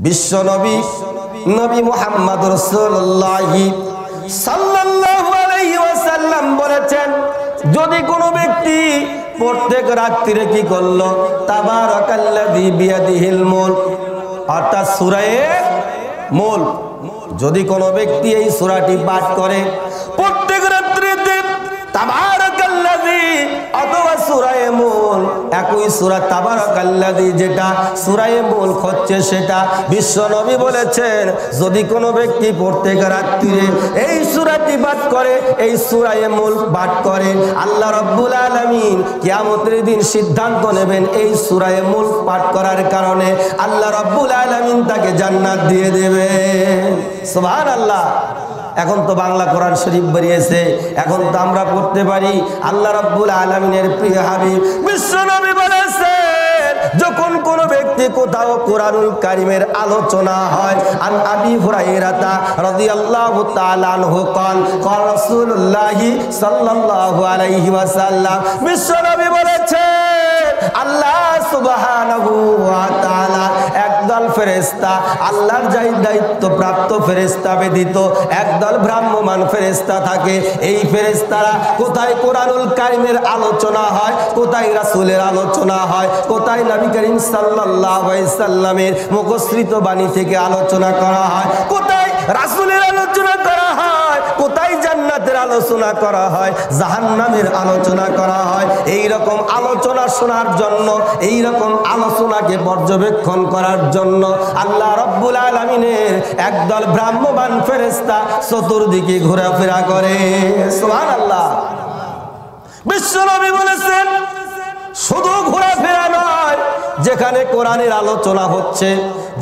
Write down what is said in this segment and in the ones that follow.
বিশ্ব নবী নবী মুহাম্মদ রাসূলুল্লাহ সাল্লাল্লাহু আলাইহি ওয়াসাল্লাম বলেছেন, যদি কোনো ব্যক্তি প্রত্যেক রাত্রিরে কি করলো, তাবারাকাল্লাযী বিয়াদিহিল মুলক, অর্থাৎ সূরা মুলক, যদি কোনো ব্যক্তি এই সূরাটি পাঠ করে প্রত্যেক রাত্রিতে তাবারাকাল্লাযী অথবা সূরা মুলক, একই সূরা তাবারাকাল্লাযী যেটা সূরা মুলক হচ্ছে সেটা, বিশ্ব নবী বলেছেন যদি কোনো ব্যক্তি প্রত্যেক রাত্রিরে এই সূরাটি পাঠ করে, এই সূরা মুলক পাঠ করে, আল্লাহ রাব্বুল আলামিন কিয়ামতের দিন সিদ্ধান্ত নেবেন এই সূরা মুলক পাঠ করার কারণে আল্লাহ রাব্বুল আলামিন তাকে জান্নাত দিয়ে দেবেন। সুবহানাল্লাহ। এখন তো বাংলা কোরআন শরীফ বেরিয়েছে, এখন তো আমরা পড়তে পারি। আল্লাহ রাব্বুল আলামিনের প্রিয় হাবিব বিশ্ব নবী বলেছেন, যখন কোন ব্যক্তি কোথাও কোরআনুল কারীমের আলোচনা হয়, আন আবি হুরায়রা রাদিয়াল্লাহু তাআলা আনহু قال قال রাসূলুল্লাহ সাল্লাল্লাহু আলাইহি ওয়াসাল্লাম, বিশ্ব নবী বলেছেন আল্লাহ সুবহানাহু ওয়া তাআলা একদল ফেরেশতা, আল্লাহর যাই দায়িত্ব প্রাপ্ত ফেরেশতা ব্যতীত একদল ভ্রাম্যমান ফেরেশতা থাকে। এই ফেরেশতারা কোথায় কোরআনুল কারীমের আলোচনা হয়, কোথায় রাসূলের আলোচনা হয়, কোথায় নবী করিম সাল্লাল্লাহু আলাইহি সাল্লামের মুখশ্রিত বাণী থেকে আলোচনা করা হয়, কোথায় রাসূলের আলোচনা করা হয়, কোথায় জান্নাতের আলোচনা করা হয়, জাহান্নামের আলোচনা করা হয়, এই রকম আলোচনা শোনার জন্য, এই রকম আলোচনাকে পর্যবেক্ষণ করার জন্য আল্লাহ রাব্বুল আলামিনের একদল ব্রাহ্মবান ফেরেশতা চতুর্দিকে ঘোরাফেরা করে। সুবহানাল্লাহ। বিশ্ব নবী বলেছেন শুধু ঘোরাফেরা নয়, যেখানে কোরআনের আলোচনা হচ্ছে,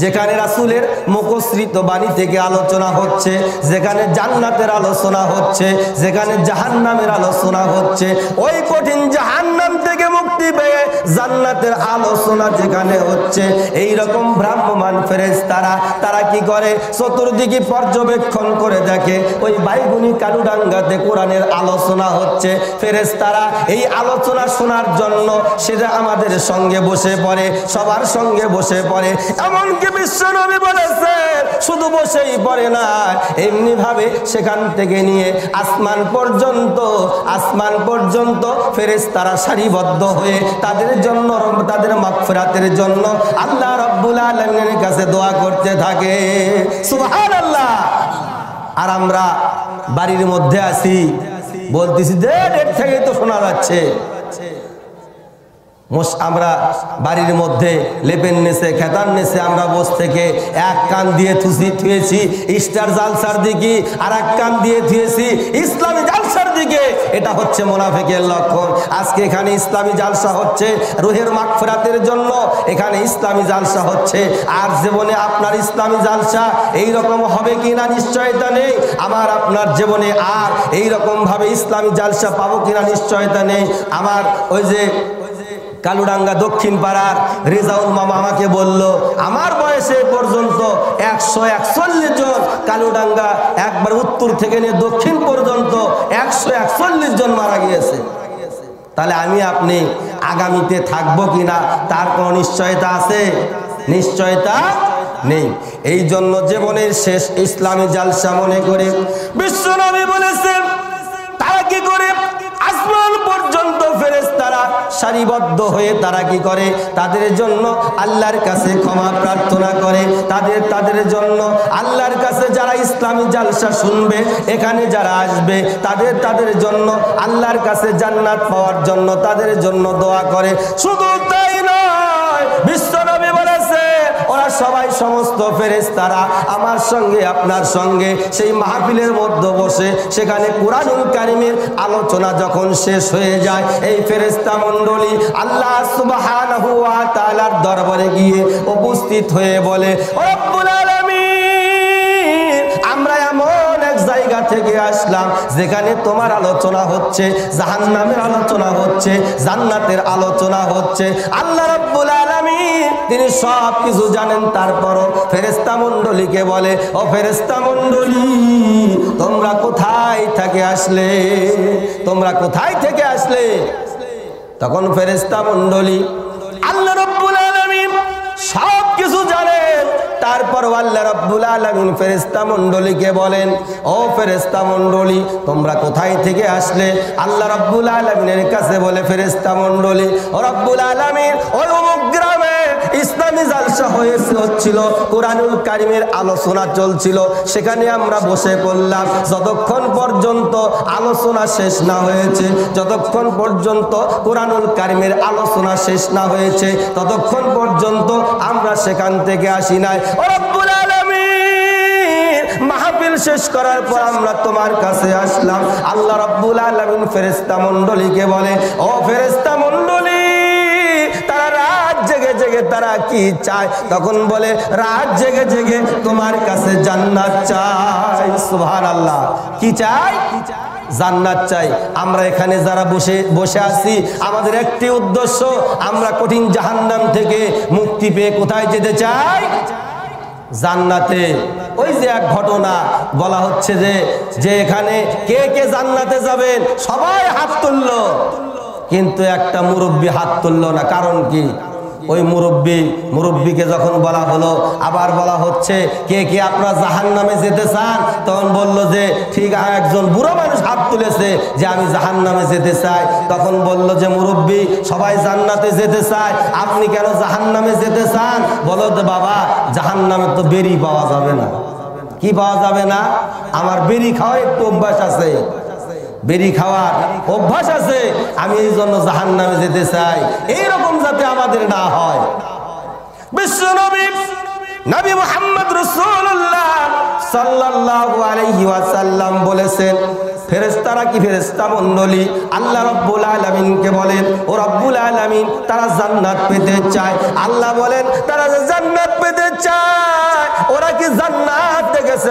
যেখানে রাসূলের মুখশ্রিত বাণী থেকে আলোচনা হচ্ছে, যেখানে জান্নাতের আলোচনা হচ্ছে, যেখানে জাহান্নামের আলোচনা হচ্ছে, ওই কঠিন জাহান্নাম থেকে মুক্তি পেয়ে জান্নাতের আলোচনা যেখানে হচ্ছে, এই রকম ভ্রাম্যমান ফেরেশতারা তারা কি করে, চতুর্দিকে পর্যবেক্ষণ করে দেখে ওই বাইগুনি কালুডাঙ্গাতে কোরআনের আলোচনা হচ্ছে। ফেরেশতারা এই আলোচনা শোনার জন্য সেটা আমাদের সঙ্গে বসে পড়ে, সবার সঙ্গে বসে পড়ে। এমনকি বিশ্ব নবী বলেছেন শুধু বসেই পড়ে না, এমনি ভাবে সেখান থেকে নিয়ে আসমান পর্যন্ত ফেরেশতারা সারিবদ্ধ হয়ে তাদের জন্য, তাদের মাগফিরাতের জন্য আল্লাহ রাব্বুল আলামিনের কাছে দোয়া করতে থাকে। সুবহানাল্লাহ। আর আমরা বাড়ির মধ্যে আছি, বলতেছি এর থেকে তো শোনা যাচ্ছে, আমরা বাড়ির মধ্যে লেপেন নেছে খেতান নেছে আমরা বস থেকে এক কান দিয়ে থুয়েছি স্টার জালসার দিকে, আর এক কান দিয়ে থুয়েছি ইসলামী জালসার দিকে। এটা হচ্ছে মুনাফিকের লক্ষণ। আজকে এখানে ইসলামী জালসা হচ্ছে রুহের মাগফিরাতের জন্য, এখানে ইসলামী জালসা হচ্ছে। আর জীবনে আপনার ইসলামী জালসা এই রকম হবে কিনা নিশ্চয়তা নেই। আমার আপনার জীবনে আর এই রকম ভাবে ইসলামী জালসা পাবো কিনা নিশ্চয়তা নেই। আমার ওই যে কালুডাঙ্গা দক্ষিণ পাড়ার রেজাউল মামা আমাকে বলল, আমার বয়সে পর্যন্ত 141 জন কালুডাঙ্গা একবার উত্তর থেকে নিয়ে দক্ষিণ পর্যন্ত 141 জন মারা গিয়েছে। তাহলে আমি আপনি আগামীতে থাকবো কিনা তার কোনো নিশ্চয়তা আছে? নিশ্চয়তা নেই। এই জন্য জীবনের শেষ ইসলামী জালসা মনে করে বিশ্ব নবী বলেছেন, তারা কি করে আসমান পর্যন্ত ফেরেশতারা সারিবদ্ধ হয়ে তারা কি করে, তাদের জন্য আল্লাহর কাছে ক্ষমা প্রার্থনা করে, তাদের জন্য আল্লাহর কাছে যারা ইসলামী জালসা শুনবে, এখানে যারা আসবে তাদের জন্য আল্লাহর কাছে জান্নাত পাওয়ার জন্য তাদের জন্য দোয়া করে। শুধু তাই নয়, বিশ্ব নবী বলেছে ওরা সবাই সমস্ত ফেরেশতারা আমার সঙ্গে আপনার সঙ্গে সেই মাহফিলের মধ্যে বসে সেখানে কোরআনুল কারীমের আলোচনা যখন শেষ হয়ে যায়, এই ফেরেশতা মণ্ডলী আল্লাহ সুবহানাহু ওয়া তাআলার দরবারে গিয়ে উপস্থিত হয়ে বলে, ও রব্বুল আলামিন, আমরা এমন এক জায়গা থেকে আসলাম যেখানে তোমার আলোচনা হচ্ছে, জাহান্নামের আলোচনা হচ্ছে, জান্নাতের আলোচনা হচ্ছে। আল্লাহ রাব্বুল আলামিন তিনি সব কিছু জানেন, তারপরও ফেরেশতা মণ্ডলীকে বলে, ও ফেরেশতা মণ্ডলী, তোমরা কোথায় থেকে আসলে, তোমরা কোথায় থেকে আসলে? তখন ফেরেশতা মণ্ডলী আল্লাহ রাব্বুল আলামিন সব কিছু জানেন, তারপর আল্লাহ রাব্বুল আলামিন ফেরেশতা মণ্ডলীকে বলেন, ও ফেরেশতা মণ্ডলী তোমরা কোথায় থেকে আসলে? আল্লাহ রাব্বুল আলামিনের কাছে বলে ফেরেশতা মণ্ডলী, ও রাব্বুল আলামিন ওই অমুক গ্রামে ইসলামী জালসা হচ্ছিল, কোরআনুল কারীমের আলোচনা চলছিল, সেখানে আমরা বসে পড়লাম। যতক্ষণ পর্যন্ত আলোচনা শেষ না হয়েছে, যতক্ষণ পর্যন্ত কোরআনুল কারীমের আলোচনা শেষ না হয়েছে, ততক্ষণ পর্যন্ত আমরা সেখান থেকে আসি নাই। ও রব্বুল আলামিন মাহফিল শেষ করার পর আমরা তোমার কাছে আসলাম। আল্লাহ রাব্বুল আলামিন ফেরেশতা মণ্ডলীকে বলে, ও ফেরেশতা মণ্ডলী তারা রাত জেগে জেগে তারা কি চায়? তখন বলে, রাত জেগে জেগে তোমার কাছে জান্নাত চাই। সুবহানাল্লাহ। কি চাই? জান্নাত চাই। আমরা এখানে যারা বসে আছি, আমাদের একটি উদ্দেশ্য, আমরা কঠিন জাহান্নাম থেকে মুক্তি পেয়ে কোথায় যেতে চাই? জান্নাতে। ওই যে এক ঘটনা বলা হচ্ছে যে এখানে কে কে জান্নাতে যাবেন, সবাই হাত তুললো, কিন্তু একটা মুরব্বী হাত তুললো না। কারণ কি? ওই মুরব্বীকে যখন বলা হলো, আবার বলা হচ্ছে কে কে আপনারা জাহান্নামে যেতে চান, তখন বলল যে ঠিক একজন বুড়ো মানুষ হাত তুলেছে যে আমি জাহান্নামে যেতে চাই। তখন বলল যে মুরব্বী সবাই জান্নাতে যেতে চায়, আপনি কেন জাহান্নামে যেতে চান? বলো যে বাবা জাহান্নামে তো বেরি পাওয়া যাবে না। কি পাওয়া যাবে না? আমার বেরি খাওয়া একটু অভ্যাস আছে, বেরি খাওয়ার অভ্যাস আছে, আমি এই জন্য জাহান্নামে যেতে চাই। এইরকম যাতে আমাদের না হয়। বিশ্বনবী নবী মুহাম্মদ রাসূলুল্লাহ সাল্লাল্লাহু আলাইহি ওয়াসাল্লাম বলেছেন, ফেরেশতারা কি ফেরেশতা মণ্ডলী আল্লাহ রাব্বুল আলামিনকে বলেন, ও রাব্বুল আলামিন তারা জান্নাত পেতে চায়। আল্লাহ বলেন তারা জান্নাত পেতে চায়, ওরা কি জান্নাত দেখেছে?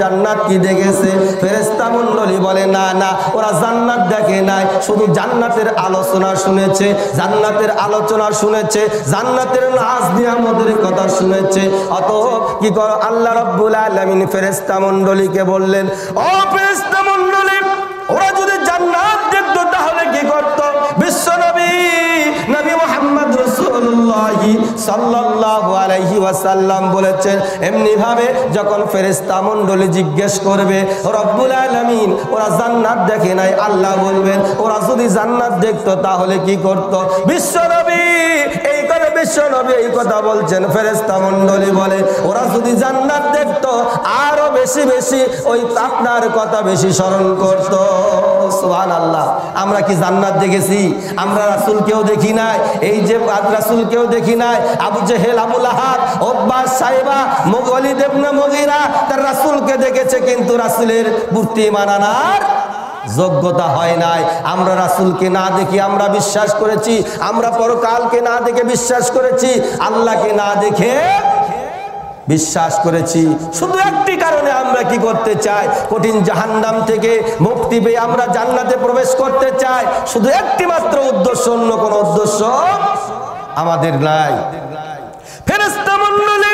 জান্নাত কি দেখেছে? ফেরেশতা মণ্ডলী বলে না না, ওরা জান্নাত দেখে নাই, শুধু জান্নাতের আলোচনা শুনেছে, জান্নাতের আলোচনা শুনেছে, জান্নাতের নাজ নিয়ামতের কথা শুনেছে। অতএব কি করে আল্লাহ রাব্বুল আলামিন ফেরেশতা মণ্ডলীকে বললেন, ও ফেরেশতা মণ্ডলী ওরা যদি জান্নাত দেখতো তাহলে কি করত? বিশ্বনবী নবী মুহাম্মদ রাসূলুল্লাহ সাল্লাল্লাহু আলাইহি ওয়াসাল্লাম বলেছেন, এমনি ভাবে যখন ফেরেশতা মণ্ডলী জিজ্ঞেস করবে রব্বুল আলামিন ওরা জান্নাত দেখে নাই, আল্লাহ বলবেন ওরা যদি জান্নাত দেখতো তাহলে কি করত? বিশ্বনবী এই কথা বলছেন। ফেরেশতা মণ্ডলী বলে ওরা যদি জান্নাত দেখতো আরো বেশি বেশি ওই আপনার কথা বেশি স্মরণ করত। সুবহানাল্লাহ। আমরা কি জান্নাত দেখেছি? আমরা রাসূলকেও দেখি নাই, এই যে রাসূলকেও দেখি নাই। আবু জেহেল, আবু লাহাব, উতবা, সাইবা, ওয়ালিদ ইবনে মুগীরা তার রাসূলকে দেখেছে, কিন্তু রাসূলের মূর্তি মানানোর যোগ্যতা হয় নাই। আমরা রাসূলকে না দেখি আমরা বিশ্বাস করেছি, আমরা পরকালকে না দেখে বিশ্বাস করেছি, আল্লাহকে না দেখে বিশ্বাস করেছি। শুধু একটি কারণে আমরা কি করতে চাই? কঠিন জাহান্নাম থেকে মুক্তি পেয়ে আমরা জান্নাতে প্রবেশ করতে চাই। শুধু একটি মাত্র উদ্দেশ্য, অন্য কোনো উদ্দেশ্য আমাদের নাই। ফেরেশতা মণ্ডলী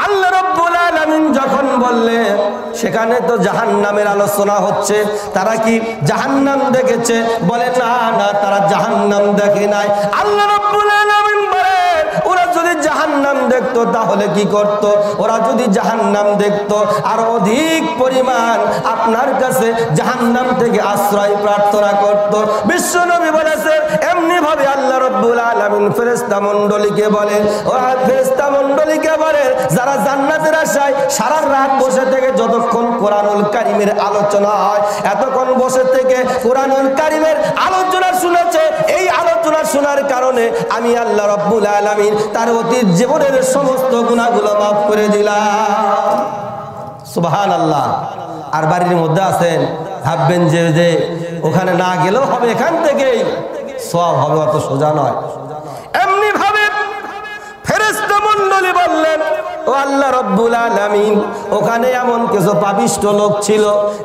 আল্লাহ রাব্বুল আলামিন যখন বললেন, সেখানে তো জাহান্নামের আলোচনা হচ্ছে, তারা কি জাহান্নাম দেখেছে? বলে না না, তারা জাহান্নাম দেখে নাই। আল্লাহ রাব্বুল আলামিন বলেন ওরা যদি জাহান্নাম দেখতো তাহলে কি করত? ওরা যদি জাহান্নাম দেখতো আর অধিক পরিমাণ আপনার কাছে জাহান্নাম থেকে আশ্রয় প্রার্থনা করত। বিশ্বনবী বলেছেন এমনি ভাবে আল্লাহ রাব্বুল আলামিন ফেরেশতা মণ্ডলীকে বলেন, ওরা ফেরেশতা মণ্ডলীকে বলেন যারা জান্নাতের আশায় সারা রাত বসে থেকে যতক্ষণ কোরআনুল কারীমের আলোচনা হয়, এতক্ষণ বসে থেকে কোরআনুল কারীমের আলোচনা শুনেছে, এই আলোচনা শোনার কারণে আমি আল্লাহ রাব্বুল আলামিন তার অতীত জীবনের সমস্ত গুনাহগুলো মাফ করে দিলাম। সুবহানাল্লাহ। আর বাড়ির মধ্যে আছেন, ভাববেন যে ওখানে না গেলেও হবে, এখান থেকেই সওয়াব হবে, অত সোজা নয়। এমনি ভাবে ফেরেশতা মণ্ডলী বললেন, ও আল্লাহ রাব্বুল আলামিন ওখানে এমন কিছু পাপিষ্ঠ লোক ছিল,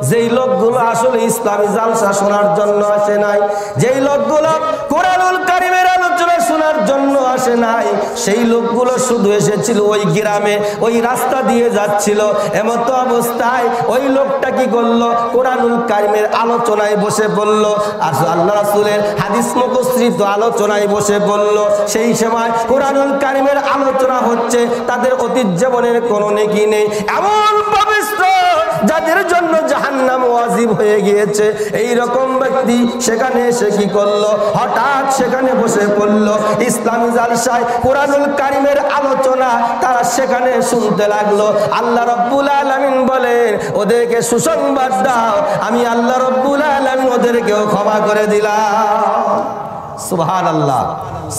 যেই লোকগুলো আসলে ইসলামী জালসা শোনার জন্য আসে নাই, যেই লোকগুলো কোরআনুল কারীমের আলোচনা শোনার জন্য আসে নাই, সেই লোকগুলো শুধু এসেছিল ওই গ্রামে, ওই রাস্তা দিয়ে যাচ্ছিল। এমত অবস্থায় ওই লোকটা কি করলো, কোরআনুল কারিমের আলোচনায় বসে পড়ল, আর আল্লাহ রাসূলের হাদিস মুখস্থিত আলোচনায় বসে পড়ল। সেই সময় কোরআনুল কারিমের আলোচনা হচ্ছে, তাদের অতীত জীবনের কোনো নেকি নেই, এমন পবিত্র যাদের জন্য জাহান্নাম ওয়াজিব হয়ে গিয়েছে, এই রকম ব্যক্তি সেখানে এসে কি করলো, হঠাৎ সেখানে বসে পড়লো। ইসলামী জালসায় কোরআনুল কারিমের আলোচনা তারা সেখানে শুনতে লাগলো। আল্লাহ রাব্বুল আলামিন বলেন, ওদেরকে সুসংবাদ দাও, আমি আল্লাহ রাব্বুল আলামিন ওদেরকেও ক্ষমা করে দিলাম। সুবহানাল্লাহ,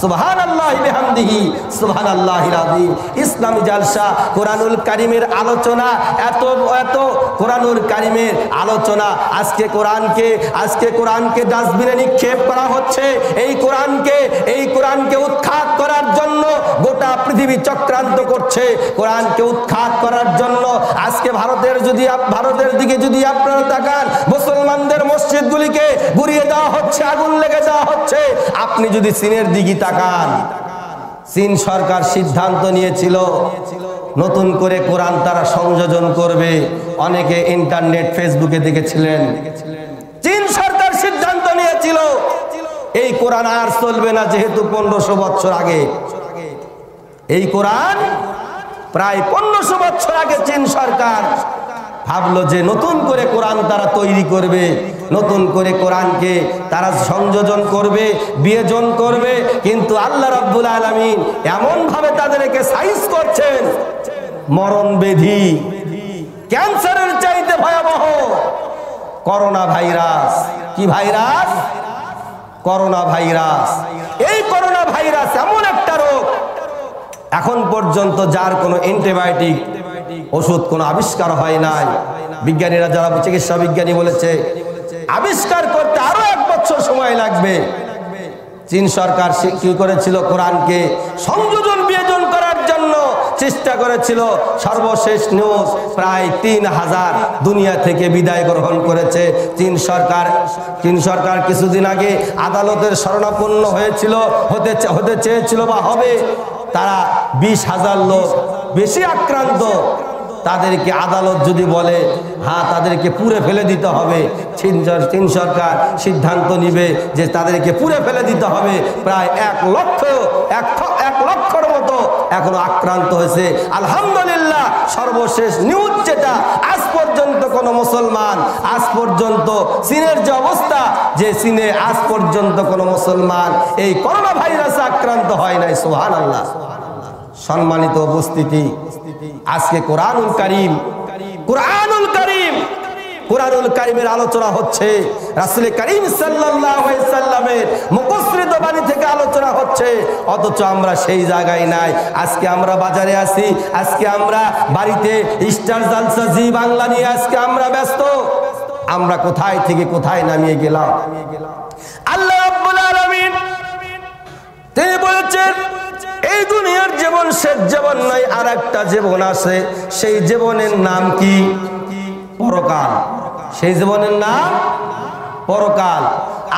সুবহানাল্লাহ বিহামদিহি, সুবহানাল্লাহিল আযীম। ইসলামী জালসা কোরআনুল কারিমের আলোচনা, এত এত কোরআনুল কারিমের আলোচনা। আজকে কোরআনকে ডাস্টবিনে নিক্ষেপ করা হচ্ছে। এই কোরআনকে উৎখাত করার জন্য গোটা পৃথিবী চক্রান্ত করছে। কোরআনকে উৎখাত করার জন্য আজকে ভারতের দিকে যদি আপনারা তাকান, মুসলমানদের মসজিদগুলিকে গুড়িয়ে দেওয়া হচ্ছে, আগুন লেগে দেওয়া হচ্ছে। আপনি যদি চীনের দিকে তাকান, চীন সরকার সিদ্ধান্ত নিয়েছিল নতুন করে কোরআন তারা সংযোজন করবে। অনেকে ইন্টারনেট ফেসবুকে দেখেছিলেন, চীন সরকার সিদ্ধান্ত নিয়েছিল এই কোরআন আর চলবে না, যেহেতু 1500 বছর আগে এই কোরআন, প্রায় 1500 বছর আগে চীন সরকার ভাবলো যে নতুন করে কোরআন তারা তৈরি করবে, নতুন করে কোরআনকে তারা সংযোজন করবে, বিয়োজন করবে। কিন্তু আল্লাহ রাব্বুল আলামিন এমন ভাবে তাদেরকে সাইজ করছেন, মরণ ব্যাধি, ক্যান্সারের চাইতে ভয়াবহ করোনা ভাইরাস। কি ভাইরাস? Corona virus. এই করোনা ভাইরাস এমন একটা রোগ এখন পর্যন্ত যার কোনো অ্যান্টিবায়োটিক ওষুধ কোনো আবিষ্কার হয় নাই। বিজ্ঞানীরা, যারা চিকিৎসা বিজ্ঞানী বলেছে আবিষ্কার করতে আরো 1 বছর সময় লাগবে। চীন সরকার কি করেছিল, কোরআনকে সংযোজন বিয়োজন করার জন্য চেষ্টা করেছিল। সর্বশেষ নিউজ, প্রায় 3000 দুনিয়া থেকে বিদায় গ্রহণ করেছে চীন সরকার। কিছুদিন আগে আদালতের শরণাপন্ন হয়েছিল, হতে চেয়েছিল বা হবে। তারা 20,000 লোক বেশি আক্রান্ত, তাদেরকে আদালত যদি বলে হ্যাঁ তাদেরকে পুড়ে ফেলে দিতে হবে, চীন সরকার সিদ্ধান্ত নিবে যে তাদেরকে পুড়ে ফেলে দিতে হবে। প্রায় 1 লক্ষর মতো এখনো আক্রান্ত হয়েছে। আলহামদুলিল্লাহ, সর্বশেষ নিউজ যেটা, আজ পর্যন্ত কোন মুসলমান, আজ পর্যন্ত চীনের যে অবস্থা, যে চীনে আজ পর্যন্ত কোন মুসলমান এই করোনা ভাইরাসে আক্রান্ত হয় নাই। সুবহানাল্লাহ। সম্মানিত উপস্থিতি, আজকে কোরআনুল কারীমের আলোচনা হচ্ছে, রাসূল করিম সাল্লাল্লাহু আলাইহি সাল্লামের মুখস্থিত বাণী থেকে আলোচনা হচ্ছে, অথচ আমরা সেই জায়গায় নাই। আজকে আমরা বাজারে আছি, আজকে আমরা বাড়িতে স্টার জালসা জি বাংলা নিয়ে আজকে আমরা ব্যস্ত। আমরা কোথায় থেকে কোথায় নামিয়ে গেলাম। আল্লাহ রাব্বুল আলামিন তিনি বলেছেন, এই দুনিয়ার জীবন শেষ জীবন নয়, আর একটা জীবন আছে। সেই জীবনের নাম কি? পরকাল। সেই জীবনের নাম পরকাল।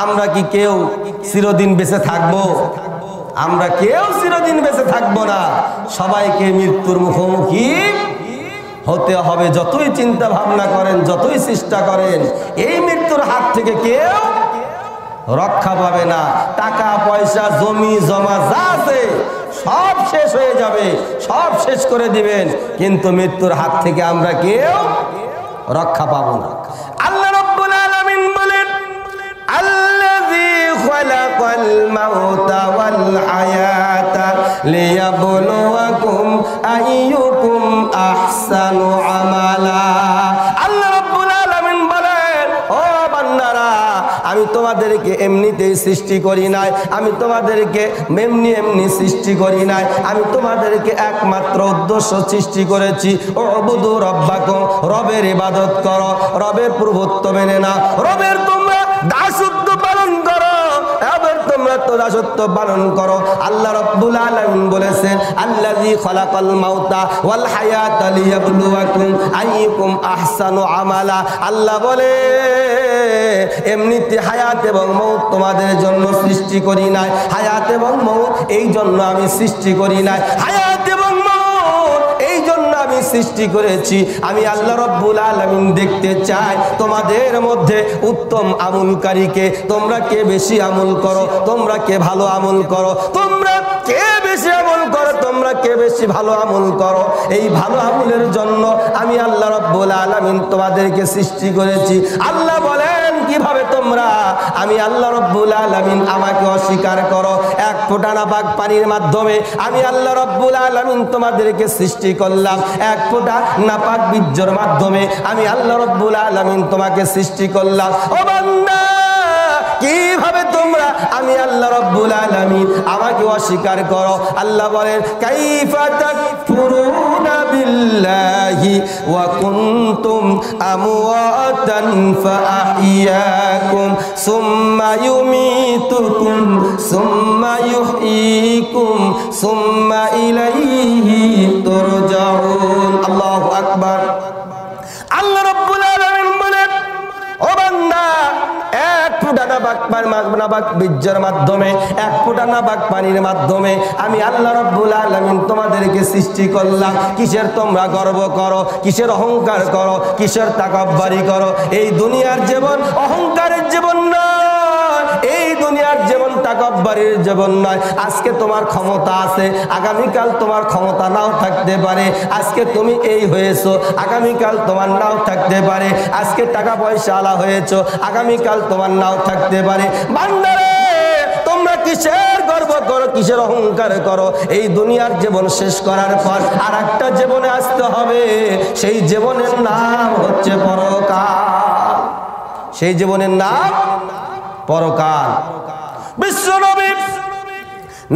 আমরা কি কেউ চিরদিন বেঁচে থাকবো? আমরা কেউ চিরদিন বেঁচে থাকবো না। সবাইকে মৃত্যুর মুখোমুখি হতে হবে। যতই চিন্তা ভাবনা করেন, যতই চেষ্টা করেন, এই মৃত্যুর হাত থেকে কেউ রক্ষা পাবে না। টাকা পয়সা, জমি জমা যা আছে সব শেষ হয়ে যাবে, সব শেষ করে দিবেন, কিন্তু মৃত্যুর হাত থেকে আমরা কেউ রক্ষা পাবো না। আল্লাহ রাব্বুল আলামিন বলেন, আল্লাযী খালাকাল মাউতা ওয়াল হায়াতা লিয়াবলুয়াকুম আইয়ুকুম আহসানু আমালা। আল্লাহ রাব্বুল আলামিন বলেন, ও বান্দারা, আমি তোমাদেরকে এমনিতেই সৃষ্টি করি নাই, আমি তোমাদেরকে এমনি সৃষ্টি করি নাই, আমি তোমাদেরকে একমাত্র উদ্দেশ্য সৃষ্টি করেছি, উবুদু রাব্বাকুম, রবের ইবাদত করো, রবের প্রভুত্ব মেনে নাও, রবের তোমরা দাসত্ব পালন করো, রবের তোমরা তো দাসত্ব পালন করো। আল্লাহ রাব্বুল আলামিন বলেছেন আল্লাযী খালাকাল মাউতা ওয়াল হায়াতা লিয়াবলুয়াকুম আইয়ুকুম আহসানু আমালা। আল্লাহ বলে এমনিতে হায়াত এবং মউত তোমাদের জন্য সৃষ্টি করি নাই, হায়াত এবং মউত এই জন্য আমি সৃষ্টি করি নাই, হায়াত এবং মউত এই জন্য আমি সৃষ্টি করেছি। আমি আল্লাহ রাব্বুল আলামিন দেখতে চাই তোমাদের মধ্যে উত্তম আমলকারীকে। তোমরা কে বেশি আমল করো, তোমরা কে ভালো আমল করো, তোমরা কে বেশি আমল করো, তোমরা কে বেশি ভালো আমল করো। এই ভালো আমলের জন্য আমি আল্লাহ রাব্বুল আলামিন তোমাদেরকে সৃষ্টি করেছি। আল্লাহ বলেন কিভাবে তোমরা আমি আল্লাহ রাব্বুল আলামিন আমাকে অস্বীকার করো। এক ফোঁটা নাপাক পানির মাধ্যমে আমি আল্লাহ রাব্বুল আলামিন তোমাদেরকে সৃষ্টি করলাম, এক ফোঁটা নাপাক বীর্যের মাধ্যমে আমি আল্লাহ রাব্বুল আলামিন তোমাকে সৃষ্টি করলাম। ও বান্দা কিভাবে তোমরা আমি আল্লাহ রাব্বুল আলামিন আমাকে অস্বীকার করো। আল্লাহ বলেন কাইফা তাকফুরুনা বিল্লাহি ওয়া কুনতুম আমওয়াতান ফাআহইয়াকুম সুম্মা ইউমীতুকুম সুম্মা ইউহয়ীকুম সুম্মা ইলাইহি তুরজাউন। আল্লাহু আকবার। আল্লাহ রাব্বুল আলামিন বলেন ও বান্দা এক ফোঁটা নাপাক বীর্যের মাধ্যমে, এক ফোঁটা নাপাক পানির মাধ্যমে আমি আল্লাহ রাব্বুল আলামিন তোমাদেরকে সৃষ্টি করলাম। কিসের তোমরা গর্ব করো, কিসের অহংকার করো, কিসের তাকাব্বুরি করো? এই দুনিয়ার জীবন অহংকারের জীবন নয়, এই দুনিয়ার জীবন তাকাব্বুরির জীবন নয়। আজকে তোমার ক্ষমতা আছে, আগামীকাল তোমার ক্ষমতা নাও থাকতে পারে। আজকে তুমি এই হয়েছো, আগামীকাল তোমার নাও থাকতে পারে। আজকে টাকা পয়সা আলা হয়েছো, আগামীকাল তোমার নাও থাকতে পারে। বান্দারে তোমরা কিসের গর্ব করো, কিসের অহংকার করো? এই দুনিয়ার জীবন শেষ করার পর আর একটা জীবনে আসতে হবে। সেই জীবনের নাম হচ্ছে পরকাল। সেই জীবনের নাম পরকাল। বিশ্ব নবী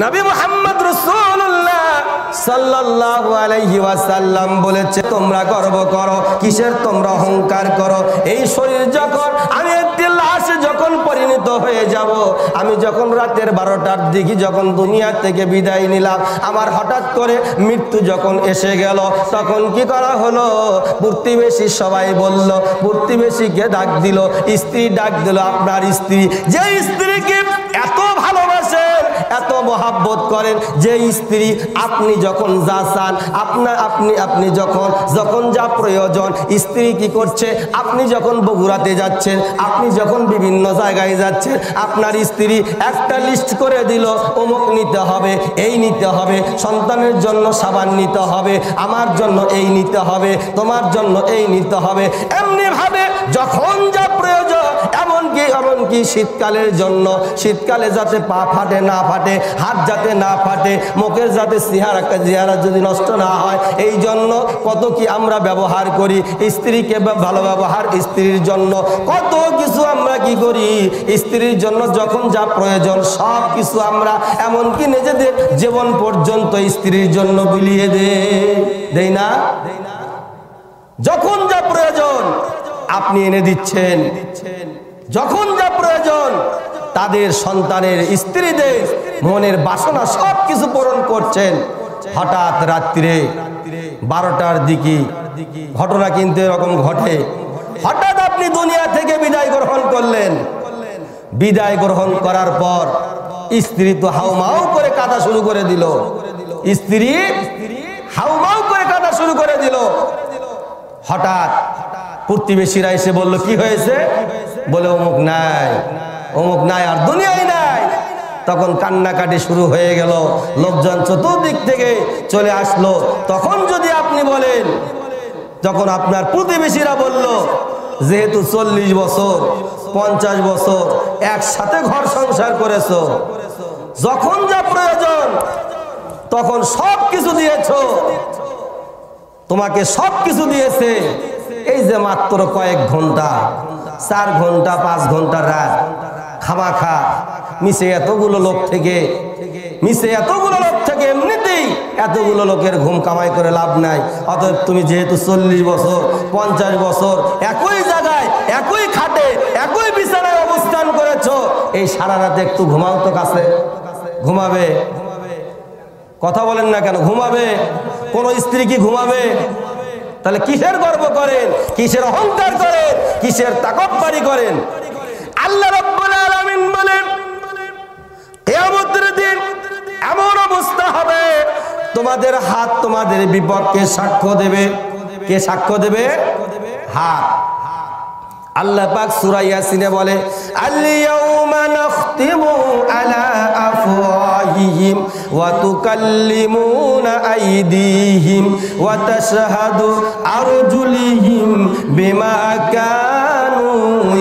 নবী মুহাম্মদ রাসূলুল্লাহ সাল্লাল্লাহু আলাইহি ওয়াসাল্লাম বলেছে তোমরা গর্ব করো, কিসের তোমরা অহংকার করো? এই শরীর যখন আমি একটি লাশে যখন পরিণত হয়ে যাব, আমি যখন রাতের 12টার দিকে যখন দুনিয়া থেকে বিদায় নিলাম, আমার হঠাৎ করে মৃত্যু যখন এসে গেল, তখন কি করা হলো? প্রতিবেশী সবাই বলল, প্রতিবেশীকে ডাক দিল, স্ত্রী ডাক দিল, আপনার স্ত্রী যে স্ত্রীকে এত ভালোবাসেন, এত মহাব্বত করেন, যে স্ত্রী আপনি যখন যা চান, আপনি যখন যা প্রয়োজন, স্ত্রী কি করছে? আপনি যখন বগুড়াতে যাচ্ছেন, আপনি যখন বিভিন্ন জায়গায় যাচ্ছেন, আপনার স্ত্রী একটা লিস্ট করে দিল, অমুক নিতে হবে, এই নিতে হবে, সন্তানের জন্য সাবান নিতে হবে, আমার জন্য এই নিতে হবে, তোমার জন্য এই নিতে হবে। এমনি ভাবে যখন যা প্রয়োজন, এমনকি শীতকালের জন্য, শীতকালে যাতে পা ফাটে না ফাটে, হাত যাতে না ফাটে, মুখের যাতে চেহারা যদি নষ্ট না হয়, এই জন্য কত কি আমরা ব্যবহার করি। স্ত্রীকে ভালো ব্যবহার, স্ত্রীর জন্য কত কিছু আমরা কি করি। স্ত্রীর জন্য যখন যা প্রয়োজন সব কিছু আমরা এমনকি নিজেদের জীবন পর্যন্ত স্ত্রীর জন্য বিলিয়ে দেই না? যখন যা প্রয়োজন আপনি এনে দিচ্ছেন, যখন যা প্রয়োজন তাদের সন্তানের, স্ত্রীদের মনের বাসনা সব কিছু পূরণ করছেন। হঠাৎ রাত্রে 12টার দিকে ঘটনা কিন্তু এরকম ঘটে। হঠাৎ আপনি দুনিয়া থেকে বিদায় গ্রহণ করলেন। বিদায় গ্রহণ করার পর স্ত্রী তো হাউমাউ করে কাঁদা শুরু করে দিল। স্ত্রী হাউমাউ করে কাঁদা শুরু করে দিল। হঠাৎ প্রতিবেশীরা এসে বলল, কি হয়েছে? বলে অমুক নাই, অমুক নাই, আর দুনিয়ায় নাই। তখন কান্নাকাটি শুরু হয়ে গেল, লোকজন চতুর্দিক থেকে চলে আসলো। তখন যদি আপনি বলেন, তখন আপনার প্রতিবেশীরা বলল, যেহেতু 40 বছর 50 বছর একসাথে ঘর সংসার করেছো, যখন যা প্রয়োজন তখন সব কিছু দিয়েছো, তোমাকে সব কিছু দিয়েছে, এই যে মাত্র কয়েক ঘন্টা, 4 ঘন্টা 5 ঘন্টার রাত খামাখা মিশে এতগুলো লোক থেকে এমনিতেই এতগুলো লোকের ঘুম কামাই করে লাভ নাই। অতএব তুমি যেহেতু 40 বছর 50 বছর একই জায়গায়, একই খাটে, একই বিছানায় অবস্থা দান করেছো, এই সারা রাতে একটু ঘুমাও তো কাছে। ঘুমাবে? কথা বলেন না কেন? ঘুমাবে? কোন স্ত্রী কি ঘুমাবে? তাহলে কিসের গর্ব করেন, কিসের অহংকার করেন, কিসের তাকব্বুরি করেন? আল্লাহ রাব্বুল আলামিন বলেন কিয়ামতের দিন এমন অবস্থা হবে, তোমাদের হাত তোমাদের বিপক্ষে সাক্ষ্য দেবে। কে সাক্ষ্য দেবে? হাত। আল্লাহ পাক সূরা ইয়াসিনে বলে আল-ইয়াউমা নাখতিমু আলা আফওয়াহিহিম ওয়া তুকাল্লিমুনা আইদিহিম ওয়া তাশহাদু আরজুলিহিম বিমা কানু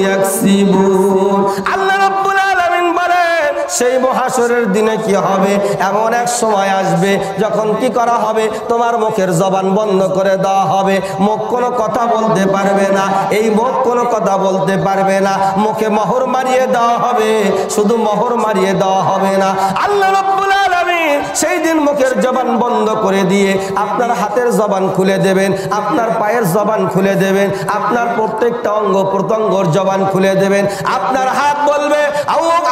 ইয়াকসিবুন। আল্লাহ রাব্বুল আলামিন বলেন সেই মহাশরের দিনে কি হবে, এমন এক সময় আসবে যখন কি করা হবে, তোমার মুখের জবান বন্ধ করে দেওয়া হবে। মুখ কোনো কথা বলতে পারবে না, এই মুখ কোনো কথা বলতে পারবে না। মুখে মোহর মারিয়ে দেওয়া হবে, শুধু মোহর মারিয়ে দেওয়া হবে না, আল্লাহ রাব্বুল আলামিন সেই দিন মুখের জবান বন্ধ করে দিয়ে আপনার হাতের জবান খুলে দেবেন, আপনার পায়ের জবান খুলে দেবেন, আপনার প্রত্যেকটা অঙ্গ প্রত্যঙ্গর জবান খুলে দেবেন। আপনার হাত বলবে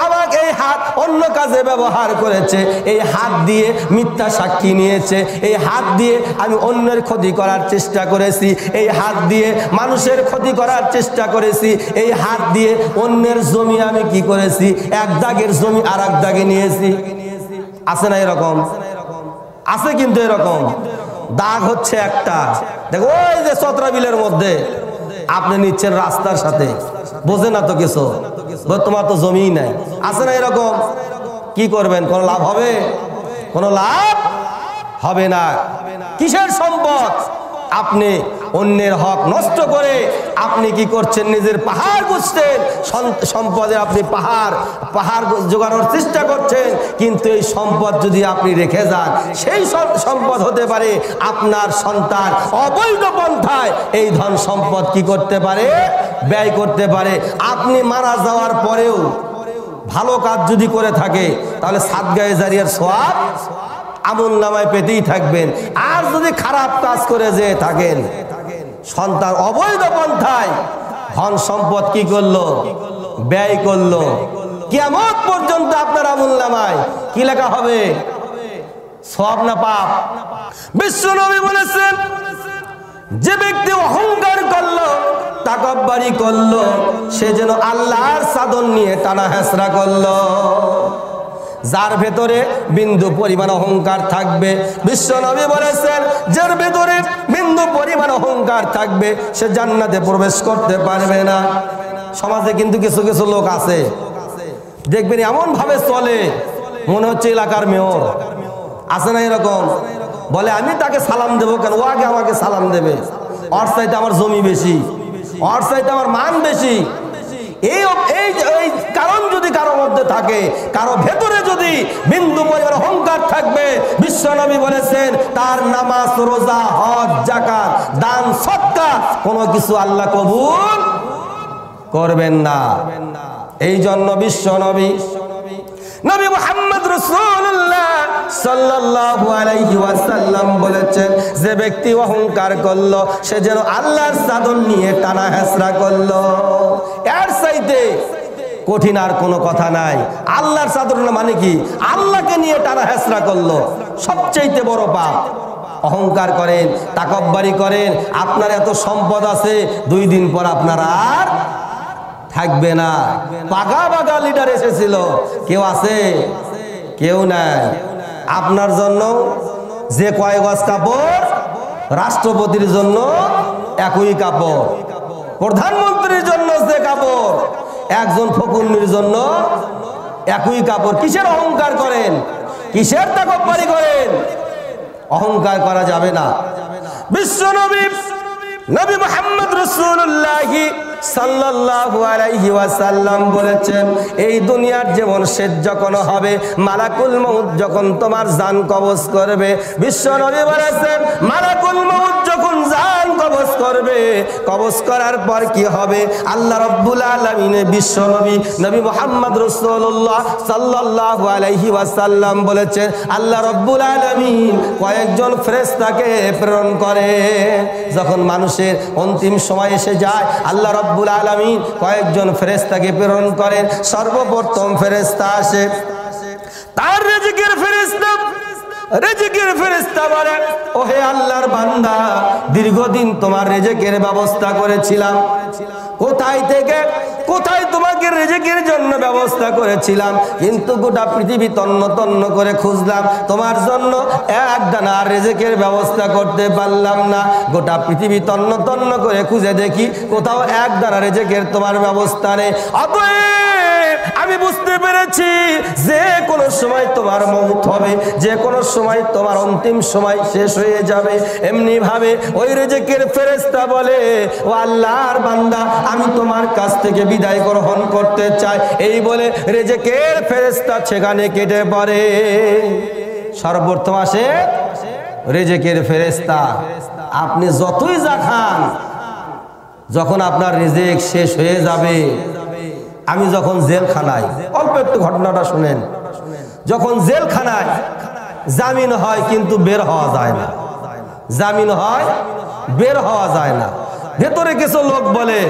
আমাকে এই হাত অন্য কাজে ব্যবহার করেছে, এই হাত দিয়ে মিথ্যা সাক্ষী নিয়েছে, এই হাত দিয়ে আমি অন্যের ক্ষতি করার চেষ্টা করেছি, এই হাত দিয়ে মানুষের ক্ষতি করার চেষ্টা করেছি, এই হাত দিয়ে অন্যের জমি আমি কি করেছি, এক দাগের জমি আর এক দাগে নিয়েছি। আছে না এরকম? আছে কিন্তু এরকম দাগ হচ্ছে একটা। দেখো ওই যে চতরা বিলের মধ্যে আপনি নিচ্ছেন রাস্তার সাথে, বোঝে না তো কিছু, তোমার তো জমিই নাই। আছে না এরকম? কি করবেন? কোনো লাভ হবে? কোনো লাভ হবে না। কিসের সম্পদ? আপনি অন্যের হক নষ্ট করে আপনি কি করছেন? নিজের পাহাড় গুছছেন, সম্পদের আপনি পাহাড় জোগানোর চেষ্টা করছেন, কিন্তু এই সম্পদ যদি আপনি রেখে যান, সেই সম্পদ হতে পারে আপনার সন্তান অবৈধ পন্থায় এই ধন সম্পদ কি করতে পারে? ব্যয় করতে পারে। আপনি মারা যাওয়ার পরেও ভালো কাজ যদি করে থাকে তাহলে সাদগায়ে জারিয়ার সওয়াব আমলনামায় পেতেই থাকবেন। আর যদি খারাপ কাজ করে যে থাকেন, সন্তান অবৈধ পন্থায় ধন সম্পদ কি করলো? ব্যয় করলো, কিয়ামত পর্যন্ত আপনার আমলনামায় কি লেখা হবে? সওয়াব না পাপ? বিশ্বনবী বলেছেন যে ব্যক্তি অহংকার করলো, তাকব্বুরি করলো, সে যেন আল্লাহর চাদর নিয়ে টানা হেঁচড়া করলো। যার ভেতরে বিন্দু পরিমাণ অহংকার থাকবে, বিশ্বনবী বলেছেন যার ভেতরে বিন্দু পরিমাণ অহংকার থাকবে সে জান্নাতে প্রবেশ করতে পারবে না। সমাজে কিন্তু কিছু কিছু লোক আছে, দেখবেন এমন ভাবে চলে মনে হচ্ছে এলাকার মেয়র। আছে না এরকম? বলে আমি তাকে সালাম দেবো কেন, ও আগে আমাকে সালাম দেবে, ওর চাইতে আমার জমি বেশি, ওর চাইতে আমার মান বেশি। এই কারণ যদি কারো মধ্যে থাকে, কারো ভেতরে যদি বিন্দু পরিমাণ অহংকার থাকবে, বিশ্বনবী বলেছেন তার নামাজ, রোজা, হজ, যাকাত, দান, সদকা কোনো কিছু আল্লাহ কবুল করবেন না। এই জন্য বিশ্বনবী নবী মুহাম্মদ রাসূলুল্লাহ সাল্লাল্লাহু আলাইহি ওয়াসাল্লাম বলেছেন যে ব্যক্তি অহংকার করলো সে যেন আল্লাহর চাদর নিয়ে টানা হেঁচড়া করলো। এর চাইতে কঠিন আর কোনো কথা নাই। আল্লাহর চাদর মানে কি? আল্লাহকে নিয়ে টানা হেঁচড়া করলো, সবচেয়ে বড় পাপ। অহংকার করেন, তাকব্বুরি করেন, আপনার এত সম্পদ আছে, 2 দিন পর আপনার আর থাকবে না। পাগা পাগা লিডার এসেছিল, কেউ আছে? কেউ নাই। আপনার জন্য যে কয় গজ কাপড়, রাষ্ট্রপতির জন্য একই কাপড়, প্রধানমন্ত্রীর জন্য যে কাপড়, একজন ফকুন্নির জন্য একই কাপড়। কিসের অহংকার করেন? কিসের তাকব্বুরি করেন? অহংকার করা যাবে না। বিশ্বনবী নবী মুহাম্মদ রাসূলুল্লাহ সাল্লাল্লাহু আলাইহি ওয়াসাল্লাম বলেছেন এই দুনিয়ার জীবন শেষ যখন হবে, মালাকুল মউত যখন তোমার জান কবজ করবে, বিশ্বনবী বলেছেন মালাকুল মউত যখন জান কবজ করবে করবে, কবজ করার পর কি হবে? আল্লাহ রাব্বুল আলামিনের বিশ্ব নবী নবী মুহাম্মদ রাসূলুল্লাহ সাল্লাল্লাহু আলাইহি ওয়াসাল্লাম বলেছেন, আল্লাহ রাব্বুল আলামিন কয়েকজন ফেরেশতাকে প্রেরণ করে। যখন মানুষের অন্তিম সময় এসে যায়, আল্লাহ রাব্বুল আলামিন কয়েকজন ফেরেশতাকে প্রেরণ করেন। সর্বপ্রথম ফেরেশতা আসে, তার রিজিকের ফেরেশতা। রিজিকের ফেরেশতা বলে, ওহে আল্লাহর বান্দা, দীর্ঘদিন তোমার রিজিকের ব্যবস্থা করেছিলাম। কোথায় থেকে কোথায় তোমাকে রিজিকের জন্য ব্যবস্থা করেছিলাম, কিন্তু গোটা পৃথিবী তন্ন তন্ন করে খুঁজলাম, তোমার জন্য এক দানা রিজিকের ব্যবস্থা করতে পারলাম না। গোটা পৃথিবী তন্ন তন্ন করে খুঁজে দেখি, কোথাও এক দানা রিজিকের তোমার ব্যবস্থা নেই। অতএব আমি বুঝতে পেরেছি যে কোনো সময় তোমার মওত হবে, যে কোনো সময় তোমার অন্তিম সময় শেষ হয়ে যাবে। এমনি ভাবে ওই রিজিকের ফেরেশতা বলে, ও আল্লাহর বান্দা, আমি তোমার কাছ থেকে বিদায় গ্রহণ করতে চাই। এই বলে রিজিকের ফেরেশতা সেখানে কেটে পড়ে। সর্বপ্রথম আসে রিজিকের ফেরেশতা। আপনি যতই যা খান, যখন আপনার রিজিক শেষ হয়ে যাবে, আমি যখন জেলখানায়, অল্প একটু ঘটনাটা শুনেন, যখন জেলখানায় জামিন হয় কিন্তু বের হওয়া যায় না, জামিন হয় বের হওয়া যায় না। ভেতরে কিছু লোক বলে,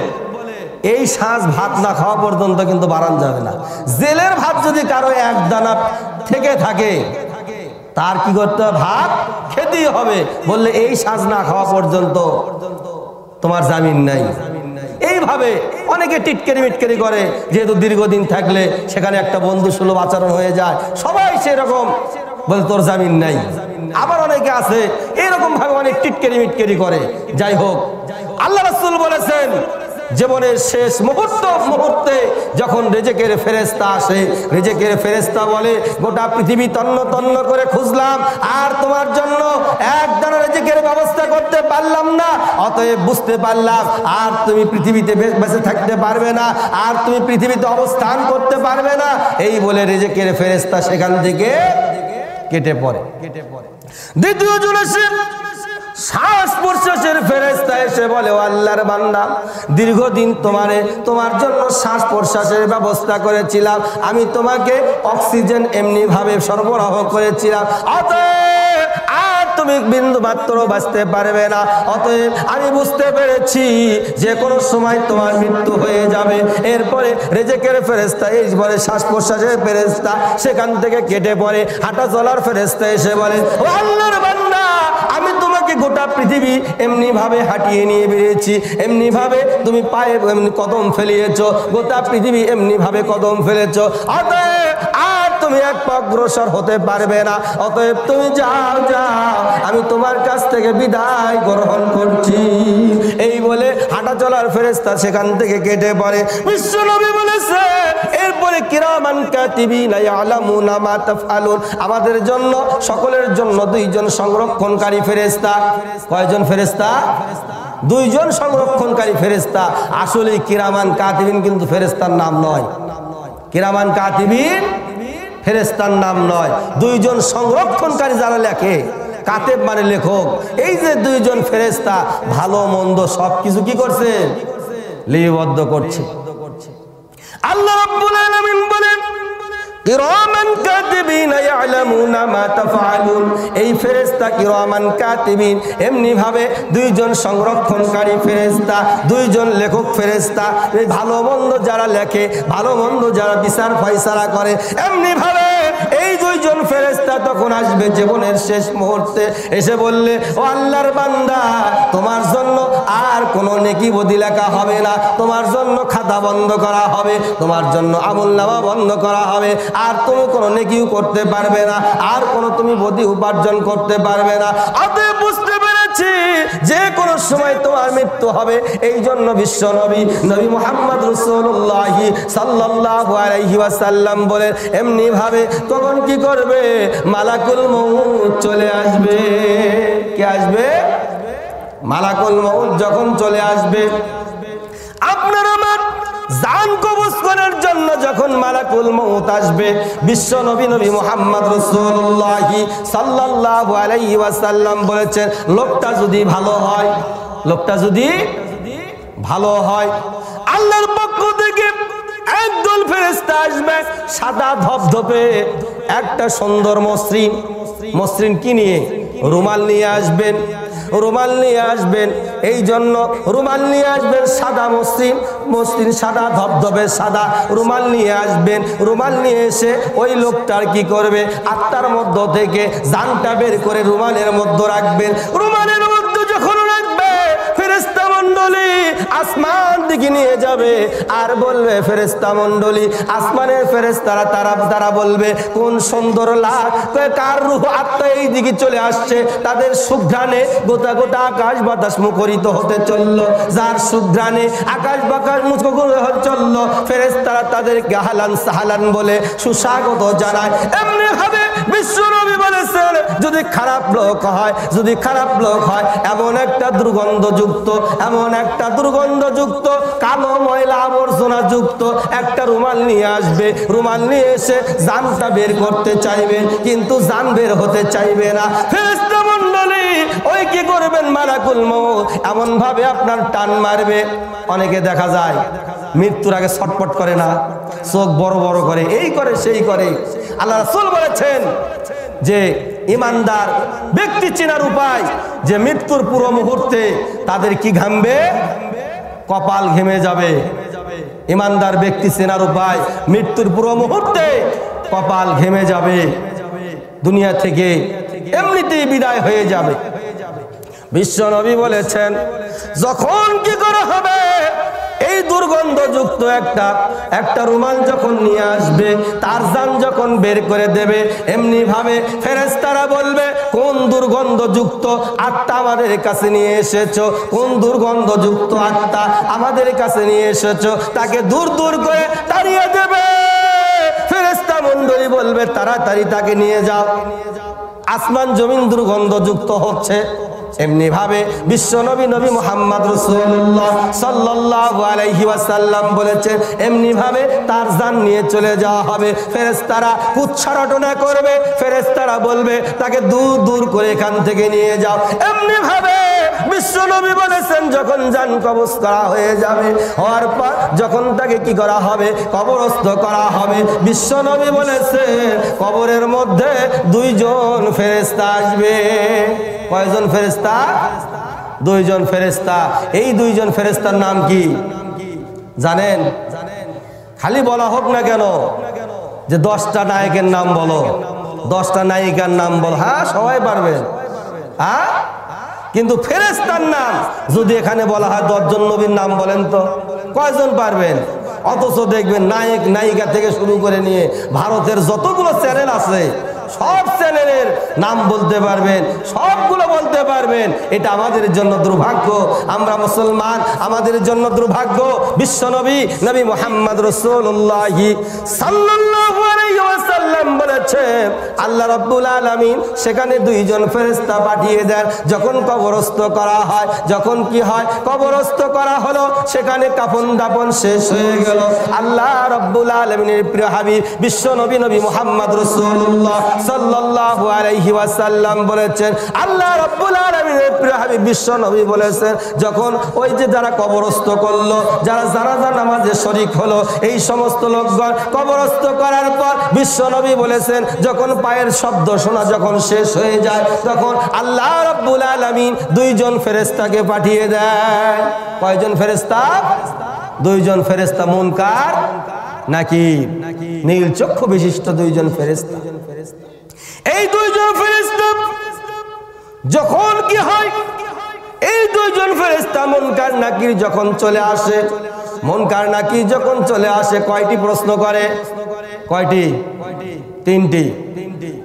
এই সাঁঝ ভাত না খাওয়া পর্যন্ত কিন্তু বাড়ান যাবে না। জেলের ভাত যদি কারো এক দানা থেকে থাকে, তার কি করতে হবে? ভাত খেতেই হবে। বললে এই সাঁঝ না খাওয়া পর্যন্ত তোমার জামিন নাই। এইভাবে অনেকে টিটকেরি মিটকেরি করে, যেহেতু দীর্ঘদিন থাকলে সেখানে একটা বন্ধু সুলভ আচরণ হয়ে যায়, সবাই সেরকম বলে তোর জামিন নাই। আবার অনেকে আছে এরকম ভাবে অনেক টিটকেরি মিটকেরি করে। যাই হোক, আল্লাহ রাসূল বলেছেন, জীবনের শেষ মুহূর্তে যখন রিজিকের ফেরেশতা আসে, রিজিকের ফেরেশতা বলে, গোটা পৃথিবী তন্ন তন্ন করে খুঁজলাম, আর তোমার জন্য এক দানা রিজিকের ব্যবস্থা করতে পারলাম না। অতএব বুঝতে পারলাম আর তুমি পৃথিবীতে বেঁচে থাকতে পারবে না, আর তুমি পৃথিবীতে অবস্থান করতে পারবে না। এই বলে রিজিকের ফেরেশতা সেখান থেকে কেটে পড়ে। দ্বিতীয় জন আসে, শ্বাস প্রশ্বাসের ফেরেশতা এসে বলে, ও আল্লাহর বান্দা, দীর্ঘদিন তোমার জন্য শ্বাস প্রশ্বাসের ব্যবস্থা করেছিলাম, আমি তোমাকে অক্সিজেন এমনি ভাবে সরবরাহ করেছিলাম, অতএব আর তুমি বিন্দু মাত্র বাঁচতে পারবে না। অতএব আমি বুঝতে পেরেছি যে কোনো সময় তোমার মৃত্যু হয়ে যাবে। এরপরে রিজিকের ফেরেশতা এই বলে, শ্বাস প্রশ্বাসের ফেরেশতা সেখান থেকে কেটে পড়ে। হাঁটা চলার ফেরেশতা এসে বলে, ও আল্লাহর বান্দা, আমি তোমাকে গোটা পৃথিবী এমনি ভাবে হাঁটিয়ে নিয়ে বেরিয়েছি, এমনি ভাবে তুমি পায়ে এমনি কদম ফেলিয়েছো, গোটা পৃথিবী এমনি ভাবে কদম ফেলেছো, অতএব আর তুমি এক পা অগ্রসর হতে পারবে না। অতএব তুমি যাও, যাও, আমি তোমার কাছ থেকে বিদায় গ্রহণ করছি। এই বলে হাঁটা চলার ফেরেশতা সেখান থেকে কেটে পড়ে। বিশ্বনবী বলেছে, এরপরে কিরামান কাতিবিনা ইয়ালামুনা মা তাফআলুন, আমাদের জন্য, সকলের জন্য দুইজন সংরক্ষণকারী ফেরেশতা। কয়জন ফেরেশতা? দুইজন সংরক্ষণকারী ফেরেশতা। আসলে কিরামান কাতিবিন কিন্তু ফেরেশতার নাম নয়, কিরামান কাতিবিন ফেরেশতার নাম নয়। দুইজন সংরক্ষণকারী যারা লেখে, কাতেব মানে লেখক, এই যে দুইজন ফেরেশতা ভালো মন্দ সবকিছু কি করছে? লিপিবদ্ধ করছে। আল্লাহ রাব্বুল আলামিন বলেন, কিরামান কাতিবিনা ইয়ালামুনা মা তাফআলুন, এই ফেরেশতা কিরামান কাতিবিন এমনি ভাবে দুইজন সংরক্ষণকারী ফেরেশতা, দুইজন লেখক ফেরেশতা। এই ভালো মন্দ যারা লেখে, ভালো মন্দ যারা বিচার ফয়সালা করে, এমনি ভাবে এই দুইজন ফেরেশতা তখন আসবে জীবনের শেষ মুহূর্তে, এসে বললে, ও আল্লাহর বান্দা, তোমার জন্য আর কোনো নেকি বদি লেখা হবে না, তোমার জন্য খাতা বন্ধ করা হবে, তোমার জন্য আমলনামা বন্ধ করা হবে, আর তুমি কোনো নেকিও করতে পারবে না, আর কোনো তুমি বদি উপার্জন করতে পারবে না। অতএব বুঝতে পেরেছি যে কোনো সময় তোমার মৃত্যু হবে। এই জন্য বিশ্ব নবী নবী মুহাম্মদ রাসূলুল্লাহ সাল্লাল্লাহু আলাইহি ওয়াসাল্লাম বলে, এমনি ভাবে তখন কি করবে? মালাকুল মউত চলে আসবে। কে আসবে? মালাকুল মউত যখন চলে আসবে, আপনার আমার জান কবজ করার জন্য যখন মালাকুল মউত আসবে, বিশ্ব নবী নবী মুহাম্মদ রাসূলুল্লাহ সাল্লাল্লাহু আলাইহি ওয়াসাল্লাম বলেছেন, লোকটা যদি ভালো হয়, লোকটা যদি ভালো হয়। আল্লাহর পক্ষ থেকে একদল ফেরেশতা আসবে, সাদা ধবধবে একটা সুন্দর মসৃণ, মসৃণ কি নিয়ে? রুমাল নিয়ে আসবেন, রুমাল নিয়ে আসবেন। এই জন্য রুমাল নিয়ে আসবেন সাদা মসৃণ, মসৃণ সাদা ধবধবে সাদা রুমাল নিয়ে আসবেন। রুমাল নিয়ে এসে ওই লোকটার কি করবে? আত্মার মধ্য থেকে জানটা বের করে রুমালের মধ্যে রাখবেন। রুমালের মধ্যে যখন রাখবে, ফেরেশতা মণ্ডলী আসমান দিকে নিয়ে যাবে আর বলবে, ফেরেশতা মণ্ডলী আসমানের ফেরেশতারা তারা বলবে, কোন সুন্দর লাশ, কার রূহ আত্মা এই দিকে চলে আসছে, তাদের সুঘ্রাণে গোটা গোটা আকাশ বাতাস মুখরিত হতে চললো। যার সুঘ্রাণে আকাশ বাতাস মুখরিত হতে চললো, ফেরেশতারা তাদেরকে হালান সাহালান বলে সুস্বাগত জানায়। এমনি ভাবে বিশ্বনবী বলেছেন, যদি খারাপ লোক হয়, যদি খারাপ লোক হয়, এমন একটা দুর্গন্ধযুক্ত, এমন একটা দুর্গন্ধযুক্ত কালো ময়লা আবর্জনা যুক্ত একটা রুমাল নিয়ে আসবে। রুমাল নিয়ে এসে জানটা বের করতে চাইবে, কিন্তু জান বের হতে চাইবে না। ফেরেশতা মণ্ডলী ওই কি করবেন? মালাকুল মউত এমন ভাবে আপনার টান মারবে। অনেকে দেখা যায় মৃত্যুর আগে ছটপট করে না, চোখ বড় বড় করে, এই করে সেই করে। আল্লাহ রাসূল বলেছেন যে ইমানদার ব্যক্তি চেনার উপায়, যে মৃত্যুর পুরো মুহূর্তে তাদের কি ঘামবে? কপাল ঘেমে যাবে। ইমানদার ব্যক্তি চেনার উপায়, মৃত্যুর পুরো মুহূর্তে কপাল ঘেমে যাবে, দুনিয়া থেকে এমনিতেই বিদায় হয়ে যাবে। বিশ্বনবী বলেছেন, যখন কি করা হবে? এই দুর্গন্ধযুক্ত একটা রুমাল যখন নিয়ে আসবে, তার জান যখন বের করে দেবে, এমনি ভাবে ফেরেশতারা বলবে, কোন দুর্গন্ধযুক্ত আত্মা আমাদের কাছে নিয়ে এসেছো, কোন দুর্গন্ধযুক্ত আত্মা আমাদের কাছে নিয়ে এসেছো, তাকে দূর দূর করে তাড়িয়ে দেবে। ফেরেশতা মণ্ডলী বলবে, তাড়াতাড়ি তাকে নিয়ে যাও। আসমান জমিন দুর্গন্ধযুক্ত হচ্ছে। এমনি ভাবে বিশ্বনবী নবী মুহাম্মদ রাসূলুল্লাহ সাল্লাল্লাহু আলাইহি ওয়াসাল্লাম বলেছেন, এমনি ভাবে তার জান নিয়ে চলে যাওয়া হবে। ফেরেশতারা উচ্চারণা করবে, ফেরেশতারা বলবে, তাকে দূর দূর করে এখান থেকে নিয়ে যাও। এমনি ভাবে বিশ্বনবী বলেছেন, যখন জান কবজ করা হয়ে যাবে, হওয়ার পর যখন তাকে কি করা হবে? কবরস্থ করা হবে। বিশ্বনবী বলেছেন, কবরের মধ্যে দুইজন ফেরেশতা আসবে। কয়জন ফেরেশতা? দুইজন ফেরেশতা। এই দুইজন ফেরেশতার নাম কি জানেন? খালি বলা হোক না কেন যে 10টা নায়কের নাম বলো, 10টা নায়িকার নাম বলো, হ্যাঁ সবাই পারবেন। হ্যাঁ, কিন্তু ফেরেশতার নাম যদি এখানে বলা হয় 10 জন নবীর নাম বলেন তো কয়জন পারবেন? অথচ দেখবেন নায়ক নায়িকা থেকে শুরু করে নিয়ে ভারতের যতগুলো চ্যানেল আছে সব চ্যানেলের নাম বলতে পারবেন, সবগুলো বলতে পারবেন। এটা আমাদের জন্য দুর্ভাগ্য, আমরা মুসলমান, আমাদের জন্য দুর্ভাগ্য। বিশ্বনবী নবী মুহাম্মদ রাসূলুল্লাহ সাল্লাল্লাহু আলাইহি ওয়াসাল্লাম বলেছেন, আল্লাহ রাব্বুল আলামিন সেখানে দুইজন ফেরেশতা পাঠিয়ে দেন। যখন কবরস্থ করা হয়, যখন কি হয়? কবরস্থ করা হলো, সেখানে কাফন দাফন শেষ হয়ে গেল। আল্লাহ রাব্বুল আলামিনের প্রিয় হাবিব বিশ্বনবী নবী মুহাম্মদ রাসূলুল্লাহ সাল্লাল্লাহু আলাইহি ওয়াসাল্লাম বলেছেন, আল্লাহ রাব্বুল আলামিনের প্রিয় হাবিব বিশ্বনবী বলেছেন, যখন ওই যে যারা কবরস্থ করলো, যারা জানাজা নামাজে শরীক হলো, এই সমস্ত লোকগণ কবরস্থ করার পর বিশ্বনবী বলেছেন, যখন পায়ের শব্দ শোনা যখন শেষ হয়ে যায়, তখন আল্লাহ রাব্বুল আলামিন দুইজন ফেরেশতাকে পাঠিয়ে দেয়। কয়জন ফেরেশতা? দুইজন ফেরেশতা, মুনকার নাকির, নীল চক্ষু বিশিষ্ট দুইজন ফেরেশতা। এই দুইজন ফেরেশতা যখন কি হয়? এই দুইজন ফেরেশতা মুনকার নাকির যখন চলে আসে, মুনকার নাকির যখন চলে আসে, কয়টি প্রশ্ন করে? কয়টি? 3টি।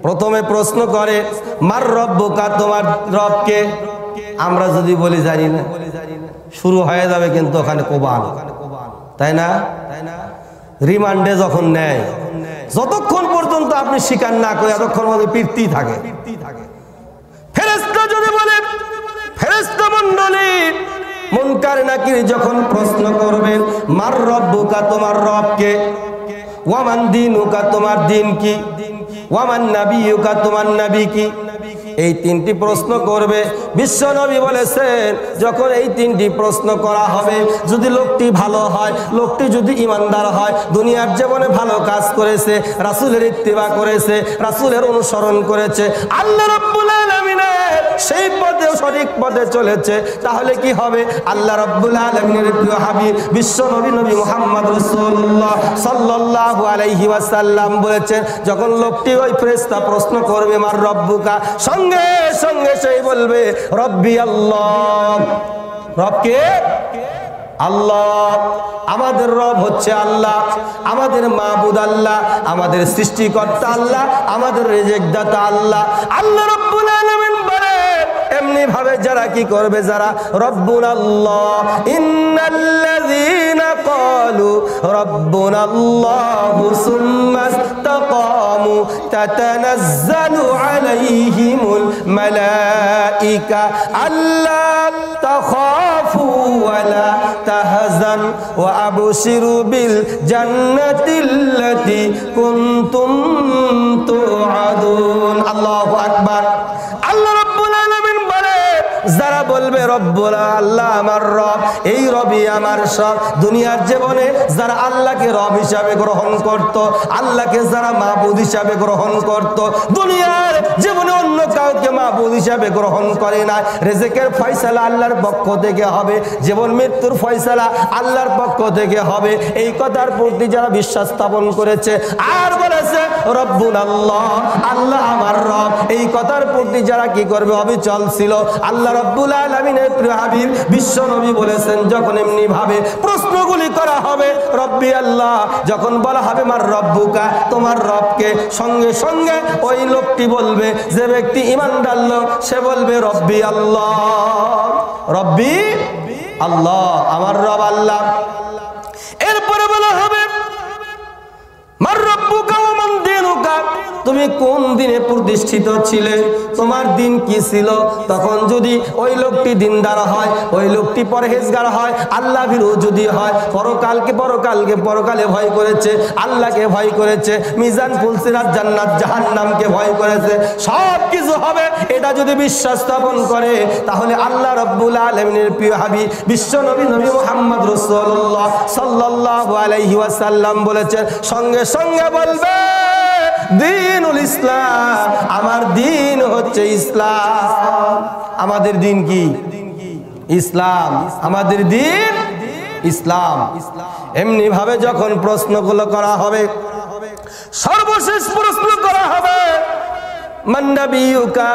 প্রথমে প্রশ্ন করে, মার রব্বুকা, তোমার রবকে? আমরা যদি বলি জানি না, শুরু হয়ে যাবে কিন্তু ওখানে কোবাল, তাই না? রিমান্ডে যখন নেয়, যতক্ষণ পর্যন্ত আপনি স্বীকার না করে এতক্ষণ মধ্যে পিরতেই থাকে। ফেরেশতা যদি বলে, ফেরেশতা মণ্ডলী মুনকার নাকির যখন প্রশ্ন করবেন, মার রব্বুকা, তোমার রবকে? ওয়ামান দীনুকা, তোমার দিন কি? ওয়ামান নাবিয়ুকা, তোমার নবী কি? এই তিনটি প্রশ্ন করবে। বিশ্ব নবী বলেছেন যখন এই তিনটি প্রশ্ন করা হবে, যদি লোকটি ভালো হয়, লোকটি যদি ইমানদার হয়, দুনিয়ার জীবনে ভালো কাজ করেছে, রাসূলের ইত্তিবা করেছে, রাসূলের অনুসরণ করেছে, আল্লাহ রাব্বুল আলামিনের সেই পথে সঠিক পথে চলেছে, তাহলে কি হবে? আল্লাহ রাব্বুল আলামিনের প্রিয় হাবিব বিশ্ব নবী নবী মুহাম্মদ রাসূলুল্লাহ সাল্লাল্লাহু আলাইহি ওয়াসাল্লাম বলেছেন যখন লোকটি ওই ফেরেশতা প্রশ্ন করবে মার রব্বুকা, সঙ্গে সঙ্গে সেই বলবে রব্বি আল্লাহ। রব কে? আল্লাহ। আমাদের রব হচ্ছে আল্লাহ, আমাদের মাবুদ আল্লাহ, আমাদের সৃষ্টিকর্তা আল্লাহ, আমাদের রিজিকদাতা আল্লাহ। আল্লাহ রাব্বুল আলামিন বলে এমনি ভাবে যারা কি করবে, যারা রব্বুনাল্লাহ, ইন্নাল্লাযীনা ক্বালু রব্বুনাল্লাহু সুম্মা ইসতাকামু তাতানাজ্জালু আলাইহিমুল মালাইকা আল্লা তাখাফু ওয়া লা তাহজান ওয়া আবশিরু বিল জান্নাতিল্লাতী কুনতুম তুআদুন। আল্লাহু আকবার। আল্লাহ রাব্বুল আলামিন বলে যারা বলবে রব্বুল আল্লাহ আমার রব, এই রবই আমার সব। দুনিয়ার জীবনে যারা আল্লাহকে রব হিসাবে গ্রহণ করত, আল্লাহকে যারা মাবুদ হিসাবে গ্রহণ করত, দুনিয়ার জীবনে অন্য কাউকে মাবুদ হিসাবে গ্রহণ করে না। রিজিকের ফয়সালা আল্লাহর পক্ষ থেকে হবে, জীবন মৃত্যুর ফয়সালা আল্লাহর পক্ষ থেকে হবে, এই কথার প্রতি যারা বিশ্বাস স্থাপন করেছে আর বলেছে রব্বুল আল্লাহ, আল্লাহ আমার রব, এই কথার প্রতি যারা কি করবে, অবিচল ছিল, আল্লাহ রাব্বুল আলামিনের প্রিয় হাবিব বিশ্ব নবী বলেছেন যখন এমনি ভাবে প্রশ্নগুলি করা হবে রব্বি আল্লাহ, যখন বলা হবে মার রব্বুকা, তোমার রবকে, সঙ্গে সঙ্গে ওই লোকটি বলবে, যে ব্যক্তি ঈমানদার লোক সে বলবে রব্বি আল্লাহ, রব্বি আল্লাহ, আমার রব আল্লাহ। এরপরে বলা হবে মার রব্বুকা ওয়া মান দীনুকা, তুমি কোন দিনে প্রতিষ্ঠিত ছিলে, তোমার দিন কি ছিল? তখন যদি ওই লোকটি দিনদার হয়, ওই লোকটি পরহেজগার হয়, আল্লাহ ভীরু যদি হয়, পরকালে ভয় করেছে, আল্লাহকে ভয় করেছে, মিজান ফুলসিরাত জান্নাত জাহান্নামকে ভয় করেছে, সব কিছু হবে, এটা যদি বিশ্বাস স্থাপন করে, তাহলে আল্লাহ রাব্বুল আলামিনের প্রিয় হাবিব বিশ্ব নবী নবী মুহাম্মদ রাসূলুল্লাহ সাল্লাল্লাহু আলাইহি ওয়াসাল্লাম বলেছেন সঙ্গে সঙ্গে বলবে দ্বীনুল ইসলাম, আমার দিন হচ্ছে ইসলাম। আমাদের দিন কি? ইসলাম। আমাদের দিন ইসলাম। এমনি ভাবে যখন প্রশ্নগুলো করা হবে, সর্বশেষ প্রশ্ন করা হবে মান নবিয়ুকা,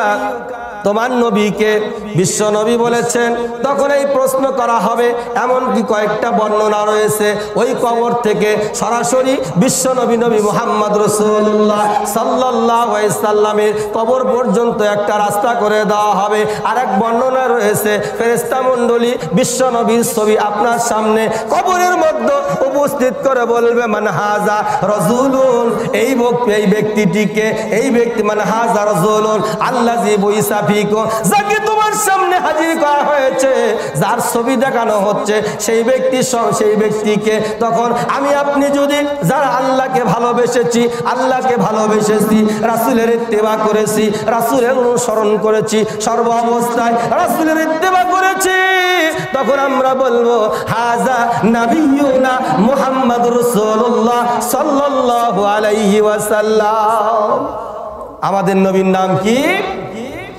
তোমার নবীকে? বিশ্ব নবী বলেছেন তখন এই প্রশ্ন করা হবে। এমনকি কয়েকটা বর্ণনা রয়েছে, ওই কবর থেকে সরাসরি বিশ্ব নবী নবী মুহাম্মদ রাসূলুল্লাহ সাল্লাল্লাহু আলাইহি সাল্লামের কবর পর্যন্ত একটা রাস্তা করে দেওয়া হবে। আরেক বর্ণনা রয়েছে ফেরেশতা মণ্ডলী বিশ্ব নবীর ছবি আপনার সামনে কবরের মধ্যে উপস্থিত করে বলবে মান হাযা রাসূলুন, এই ব্যক্তিটিকে, এই ব্যক্তি মান হাযা রাসূলুন আল্লাযী বুইসা ফীকুম, যাকে তোমার সামনে হাজির করা হয়েছে, যার ছবি দেখানো হচ্ছে, সেই ব্যক্তিকে তখন আমি আপনি যদি যারা আল্লাহকে ভালোবেসেছি, রাসূলের ইত্তেবা করেছি, রাসূলের অনুসরণ করেছি, সর্ব অবস্থায় রাসূলের ইত্তেবা করেছি, তখন আমরা বলবো হাযা নাবিয়ুনা মুহাম্মাদুর রাসূলুল্লাহ সাল্লাল্লাহু আলাইহি ওয়াসাল্লাম। আমাদের নবীর নাম কি?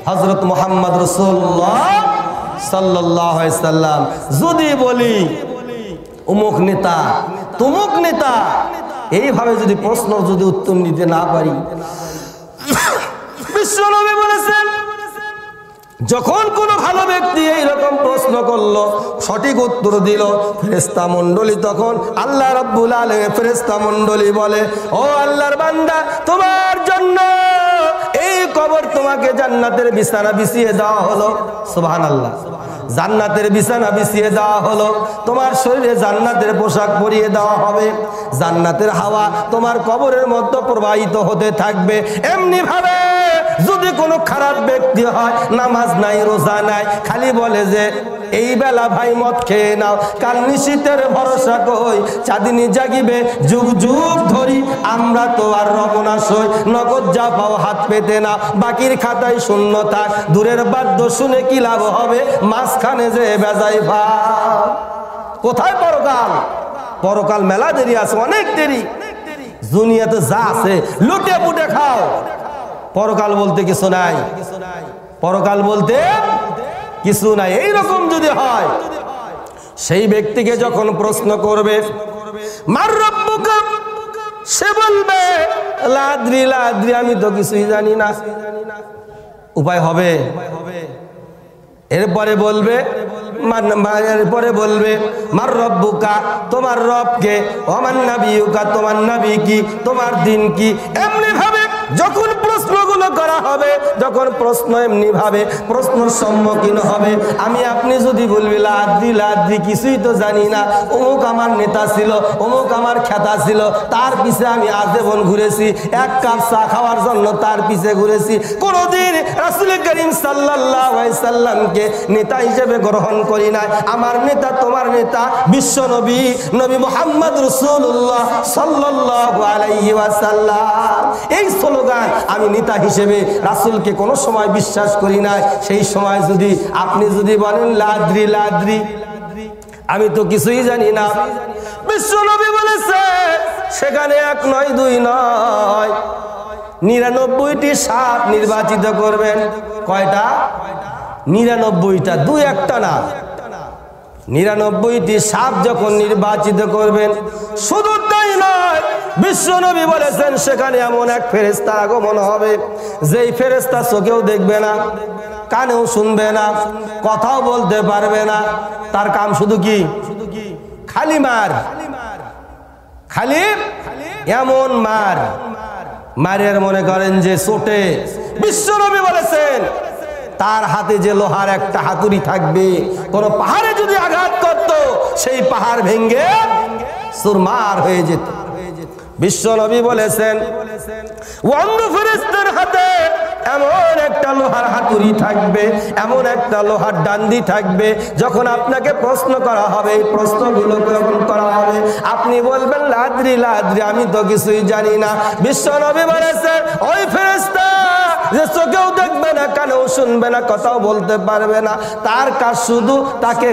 হযরত মুহাম্মদ রাসূলুল্লাহ সাল্লাল্লাহু আলাইহি সাল্লাম। যদি বলি অমুক নেতা, তমুক নেতা, এইভাবে যদি প্রশ্ন যদি উত্তর দিতে না পারি, বিশ্ব নবী বলেছেন যখন কোন ভালো ব্যক্তি এইরকম প্রশ্ন করলো, সঠিক উত্তর দিল, ফেরেশতা মণ্ডলী তখন আল্লাহ রাব্বুল আলামিন ফেরেশতা মণ্ডলী বলে ও আল্লাহর বান্দা, তোমার জন্য এই কবর, তোমাকে জান্নাতের বিছানা বিছিয়ে দেওয়া হলো। সুবহানাল্লাহ। জান্নাতের বিছানা বিছিয়ে দেওয়া হলো, তোমার শরীরে জান্নাতের পোশাক পরিয়ে দেওয়া হবে, জান্নাতের হাওয়া তোমার কবরের মধ্যে প্রবাহিত হতে থাকবে। এমনি ভাবে যদি কোনো খারাপ ব্যক্তি হয়, নামাজ নাই, রোজা নাই, খালি বলে যে এই বেলা ভাই মদ খেয়ে নাও, কাল নিশীতের ভরসা কই, চাঁদিনী জাগিবে যুগ যুগ ধরি, আমরা তো আর রমনা সই, নগদ যা পাও হাত পেতে না, বাকির খাতায় শূন্য থাক, দূরের বাদ্য শুনে কি লাভ হবে, মাঝখানে যে বেজাই ভাব। কোথায় পরকাল? পরকাল মেলা দেরি আছে, অনেক দেরি। দুনিয়াতে যা আছে লুটে পুটে খাও, পরকাল বলতে কিছু নাই, পরকাল বলতে কিছু নাই। এইরকম যদি হয়, সেই ব্যক্তিকে যখন প্রশ্ন করবে মার রব্বুকা, সে বলবে লাদ্রি লাদ্রি, আমি তো কিছুই জানি না। উপায় হবে? এরপরে বলবে এরপরে বলবে মার রব্বুকা, তোমার রবকে, ওমান নাবিয়ুকা, তোমার নবী কি, তোমার দিন কি। এমনি ভাবে যখন প্রশ্নগুলো করা হবে, যখন প্রশ্ন এমনি ভাবে প্রশ্নের সম্মুখীন হবে, আমি আপনি যদি বলবি লাদ্রি লাদ্রি, কিছুই তো জানি না, অমুক আমার নেতা ছিল, অমুক আমার খেতা ছিল, তার পিছে আমি আজীবন ঘুরেছি, এক কাপ চা খাওয়ার জন্য তার পিছে ঘুরেছি, কোনদিন রাসূল করিম সাল্লাল্লাহু আলাইহি সাল্লামকে নেতা হিসেবে গ্রহণ করি নাই। আমার নেতা তোমার নেতা বিশ্ব নবী, নবী মুহাম্মদ রাসূলুল্লাহ সাল্লাল্লাহু আলাইহি ওয়াসাল্লাম। এই স্লোগান আমি নেতা হিসেবে রাসূলকে কোনো সময় বিশ্বাস করি নাই। সেই সময় যদি আপনি যদি বলেন লাদ্রি লাদ্রি, আমি তো কিছুই জানি না, বিশ্ব নবী বলেছে সেখানে এক নয় দুই নয় 99টি সাপ নির্বাচিত করবেন। কয়টা? 99টা, দুই একটা না, 99টি সাপ যখন নির্বাচিত করবেন। শুধু তাই নয়, বিশ্ব নবী বলেছেন সেখানে এমন এক ফেরেশতা আগমন হবে, যেই ফেরেশতা চোখেও দেখবে না, কানেও শুনবে না, কথাও বলতে পারবে না, তার কাম শুধু কি? খালি মার, খালি এমন মার, মারের মনে করেন যে চোটে। বিশ্ব নবী বলেছেন তার হাতে যে লোহার একটা হাতুড়ি থাকবে, কোন পাহাড়ে যদি আঘাত করত, সেই পাহাড় ভেঙে চুরমার হয়ে যেত। বিশ্ব নবী বলেছেন অন্ধ ফেরেশতার হাতে এমন একটা লোহার হাতুড়ি থাকবে, এমন একটা লোহার ডান্ডি থাকবে, যখন আপনাকে প্রশ্ন করা হবে, এই প্রশ্নগুলো যখন করা হবে, আপনি বলবেন লাদ্রি লাদ্রি, আমি তো কিছুই জানি না। বিশ্ব নবী বলেছেন ওই ফেরেশতা যে চোখেও দেখবে না, কানেও শুনবে না, কথাও বলতে পারবে না, তার কাজ শুধু তাকে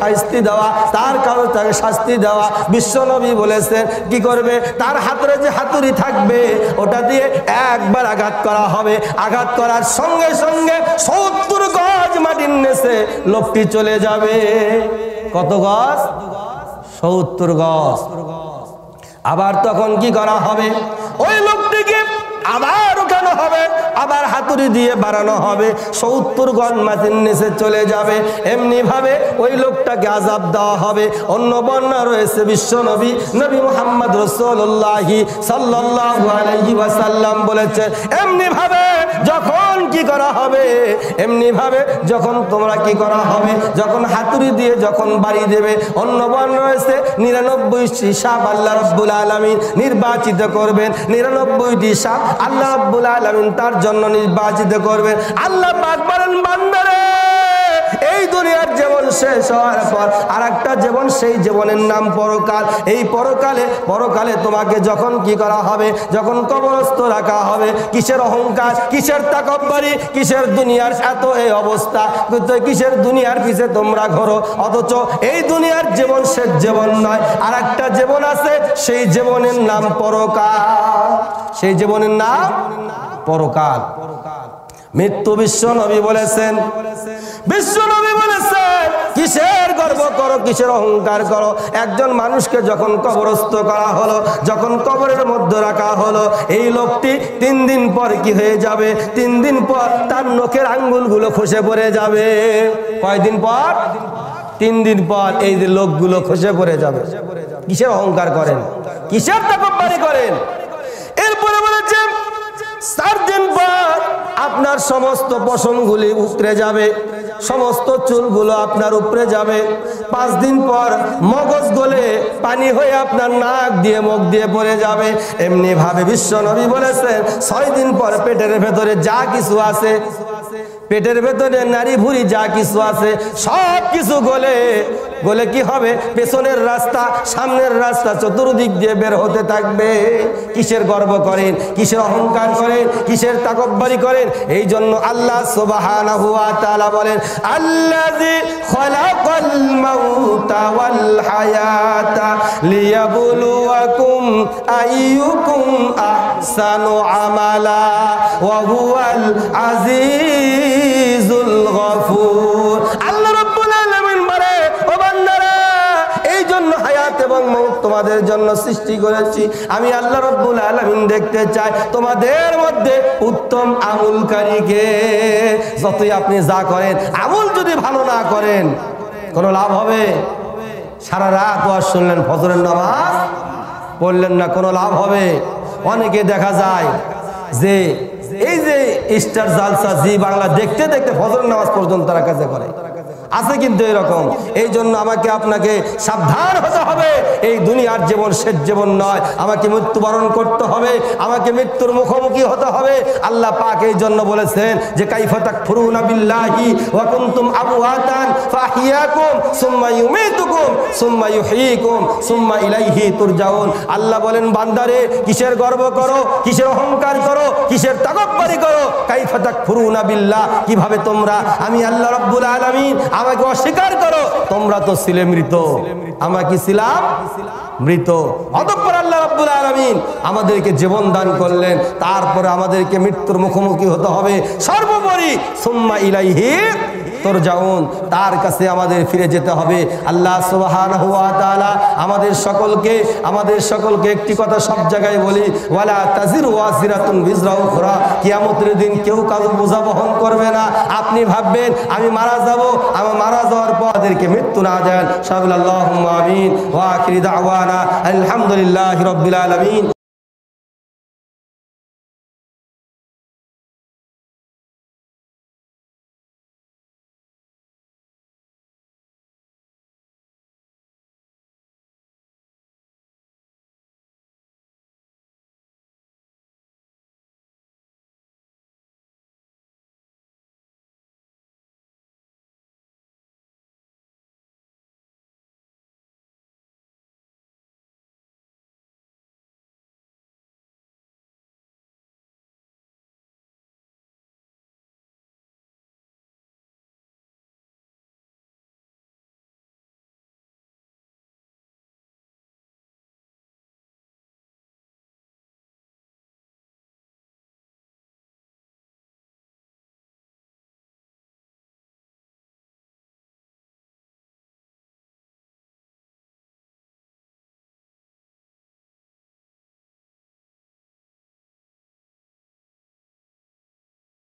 শাস্তি দেওয়া, তার কারণে তাকে শাস্তি দেওয়া। বিশ্ব নবী বলেছেন কি করবে? তার হাতে যে হাতুড়ি থাকবে, ওটা দিয়ে একবার আঘাত করা হবে, আঘাত করার সঙ্গে সঙ্গে 70 গজ মাটির নিচে লোকটি চলে যাবে। কত গজ? 70 গজ। আবার তখন কি করা হবে? ওই লোকটিকে আবার উঠানো হবে, আবার হাতুড়ি দিয়ে বাড়ানো হবে, 70 গজ মাটির নিচে চলে যাবে। এমনি ভাবে ওই লোকটাকে আযাব দেওয়া হবে। অন্য বর্ণনা রয়েছে বিশ্ব নবী নবী মুহাম্মদ রাসূলুল্লাহ সাল্লাল্লাহু আলাইহি ওয়াসাল্লাম বলেছেন এমনি ভাবে যখন কি করা হবে, এমনি ভাবে যখন তোমরা কি করা হবে, যখন হাতুড়ি দিয়ে যখন বাড়ি দেবে। অন্য বর্ণনা রয়েছে 99টি সাপ আল্লাহ রাব্বুল আলামিন নির্বাচিত করবেন, 99টি সাপ আল্লাহ রাব্বুল আলামিন তার জন্য নির্বাচিত করবেন। আল্লাহ পাক বলেন বান্দারে, এই দুনিয়ার জীবন শেষ হওয়ার পর আরেকটা জীবন, সেই জীবনের নাম পরকাল। এই পরকালে তোমাকে যখন কি করা হবে, যখন কবরস্থ রাখা হবে, কিসের অহংকার, কিসের তাকব্বুরি, কিসের দুনিয়ার এত এই অবস্থা, কিসের দুনিয়ার পিছে তোমরা ঘোরো, অথচ এই দুনিয়ার জীবন শেষ জীবন নয়, আরেকটা জীবন আছে, সেই জীবনের নাম পরকাল, সেই জীবনের নাম পরকাল। মৃত্যু বিশ্ব নবী বলেছেন, বিশ্ব নবী বলেছেন কিসের গর্ব করো, কিসের অহংকার করো। একজন মানুষকে যখন কবরস্থ করা হলো, যখন কবরের মধ্যে রাখা হলো, এই লোকটি 3 দিন পর কি হয়ে যাবে? 3 দিন পর তার নখের আঙ্গুলগুলো খসে পড়ে যাবে। কয়দিন পর? 3 দিন পর এই যে লোকগুলো খসে পড়ে যাবে। কিসের অহংকার করেন, কিসের তাকব্বুরি করেন? এরপরে বলেছেন 4 দিন পর আপনার সমস্ত পশমগুলি উপড়ে যাবে, সমস্ত চুলগুলো আপনার উপরে যাবে। 5 দিন পর মগজ গলে পানি হয়ে আপনার নাক দিয়ে মুখ দিয়ে পড়ে যাবে। এমনি ভাবে বিশ্ব নবী বলেছেন 6 দিন পর পেটের ভেতরে যা কিছু আছে পেটের ভেতরে নারী ভুঁড়ি যা কিছু আছে সব কিছু গলে গলে কি হবে, পেছনের রাস্তা সামনের রাস্তা চতুর্দিক দিয়ে বের হতে থাকবে। কিসের গর্ব করেন, কিসের অহংকার করেন, কিসের তাকব্বুরি করেন? এই জন্য আল্লাহ সুবহানাহু ওয়া তাআলা বলেন, আল্লাযী খালাকাল মাউতা ওয়াল হায়াতা লিয়াবলুয়াকুম আইয়ুকুম আহসানু আমালা ওয়া হুয়াল আজিজুল গফুর। আল্লাহ রাব্বুল আলামিন বলে, ও বান্দারা, এই জন্য হায়াত এবং মউত তোমাদের জন্য সৃষ্টি করেছি। আমি আল্লাহ রাব্বুল আলামিন দেখতে চাই তোমাদের মধ্যে উত্তম আমলকারীকে। যতই আপনি যা করেন, আমল যদি ভালো না করেন কোনো লাভ হবে? সারা রাত ওয়াজ শুনলেন, ফজরের নামাজ পড়লেন না, কোনো লাভ হবে? অনেকে দেখা যায় যে এই যে স্টার জালসা জি বাংলা দেখতে দেখতে ফজরের নামাজ পর্যন্ত তারা কাজে করে আছে, কিন্তু এরকম। এই জন্য আমাকে আপনাকে সাবধান হতে হবে। এই দুনিয়ার জীবন শেষ জীবন নয়, আমাকে মৃত্যুবরণ করতে হবে, আমাকে মৃত্যুর মুখোমুখি হতে হবে। আল্লাহ পাক এই জন্য বলেছেন যে কাইফা তাকফুরুনা বিল্লাহি ওয়া কুনতুম আমওয়াতান ফাহিয়াকুম সুম্মা ইউমীতুকুম সুম্মা ইউহয়িকুম সুম্মা ইলাইহি তুরজাউন। আল্লাহ বলেন, বান্দারে, কিসের গর্ব করো, কিসের অহংকার করো, কিসের তাকব্বুরি করো? কাইফা তাকফুরুনা বিল্লাহ, কিভাবে তোমরা আমি আল্লাহ রাব্বুল আলামিন আমাকে অস্বীকার করো? তোমরা তো ছিলে মৃত, আমরা কি ছিলাম? মৃত। অতঃপর আল্লাহ রাব্বুল আলামিন আমাদেরকে জীবন দান করলেন, তারপরে আমাদেরকে মৃত্যুর মুখোমুখি হতে হবে। সর্বোপরি সুম্মা ইলাইহি তুরজাউন, তার কাছে আমাদের ফিরে যেতে হবে। আল্লাহ সুবহানাহু ওয়া তাআলা আমাদের সকলকে একটি কথা সব জায়গায় বলি, ওয়ালা তাজিরু ওয়াজিরাতুন বিজরা উখরা। কিয়ামতের দিন কেউ কারো বোঝা বহন করবে না। আপনি ভাববেন আমি মারা যাব, আমার মারা যাওয়ার পর আমাদেরকে মৃত্যু না দেন। আল্লাহুম্মা আমিন ওয়া আখিরি দাওয়ানা আলহামদুলিল্লাহি রাব্বিল আলামিন।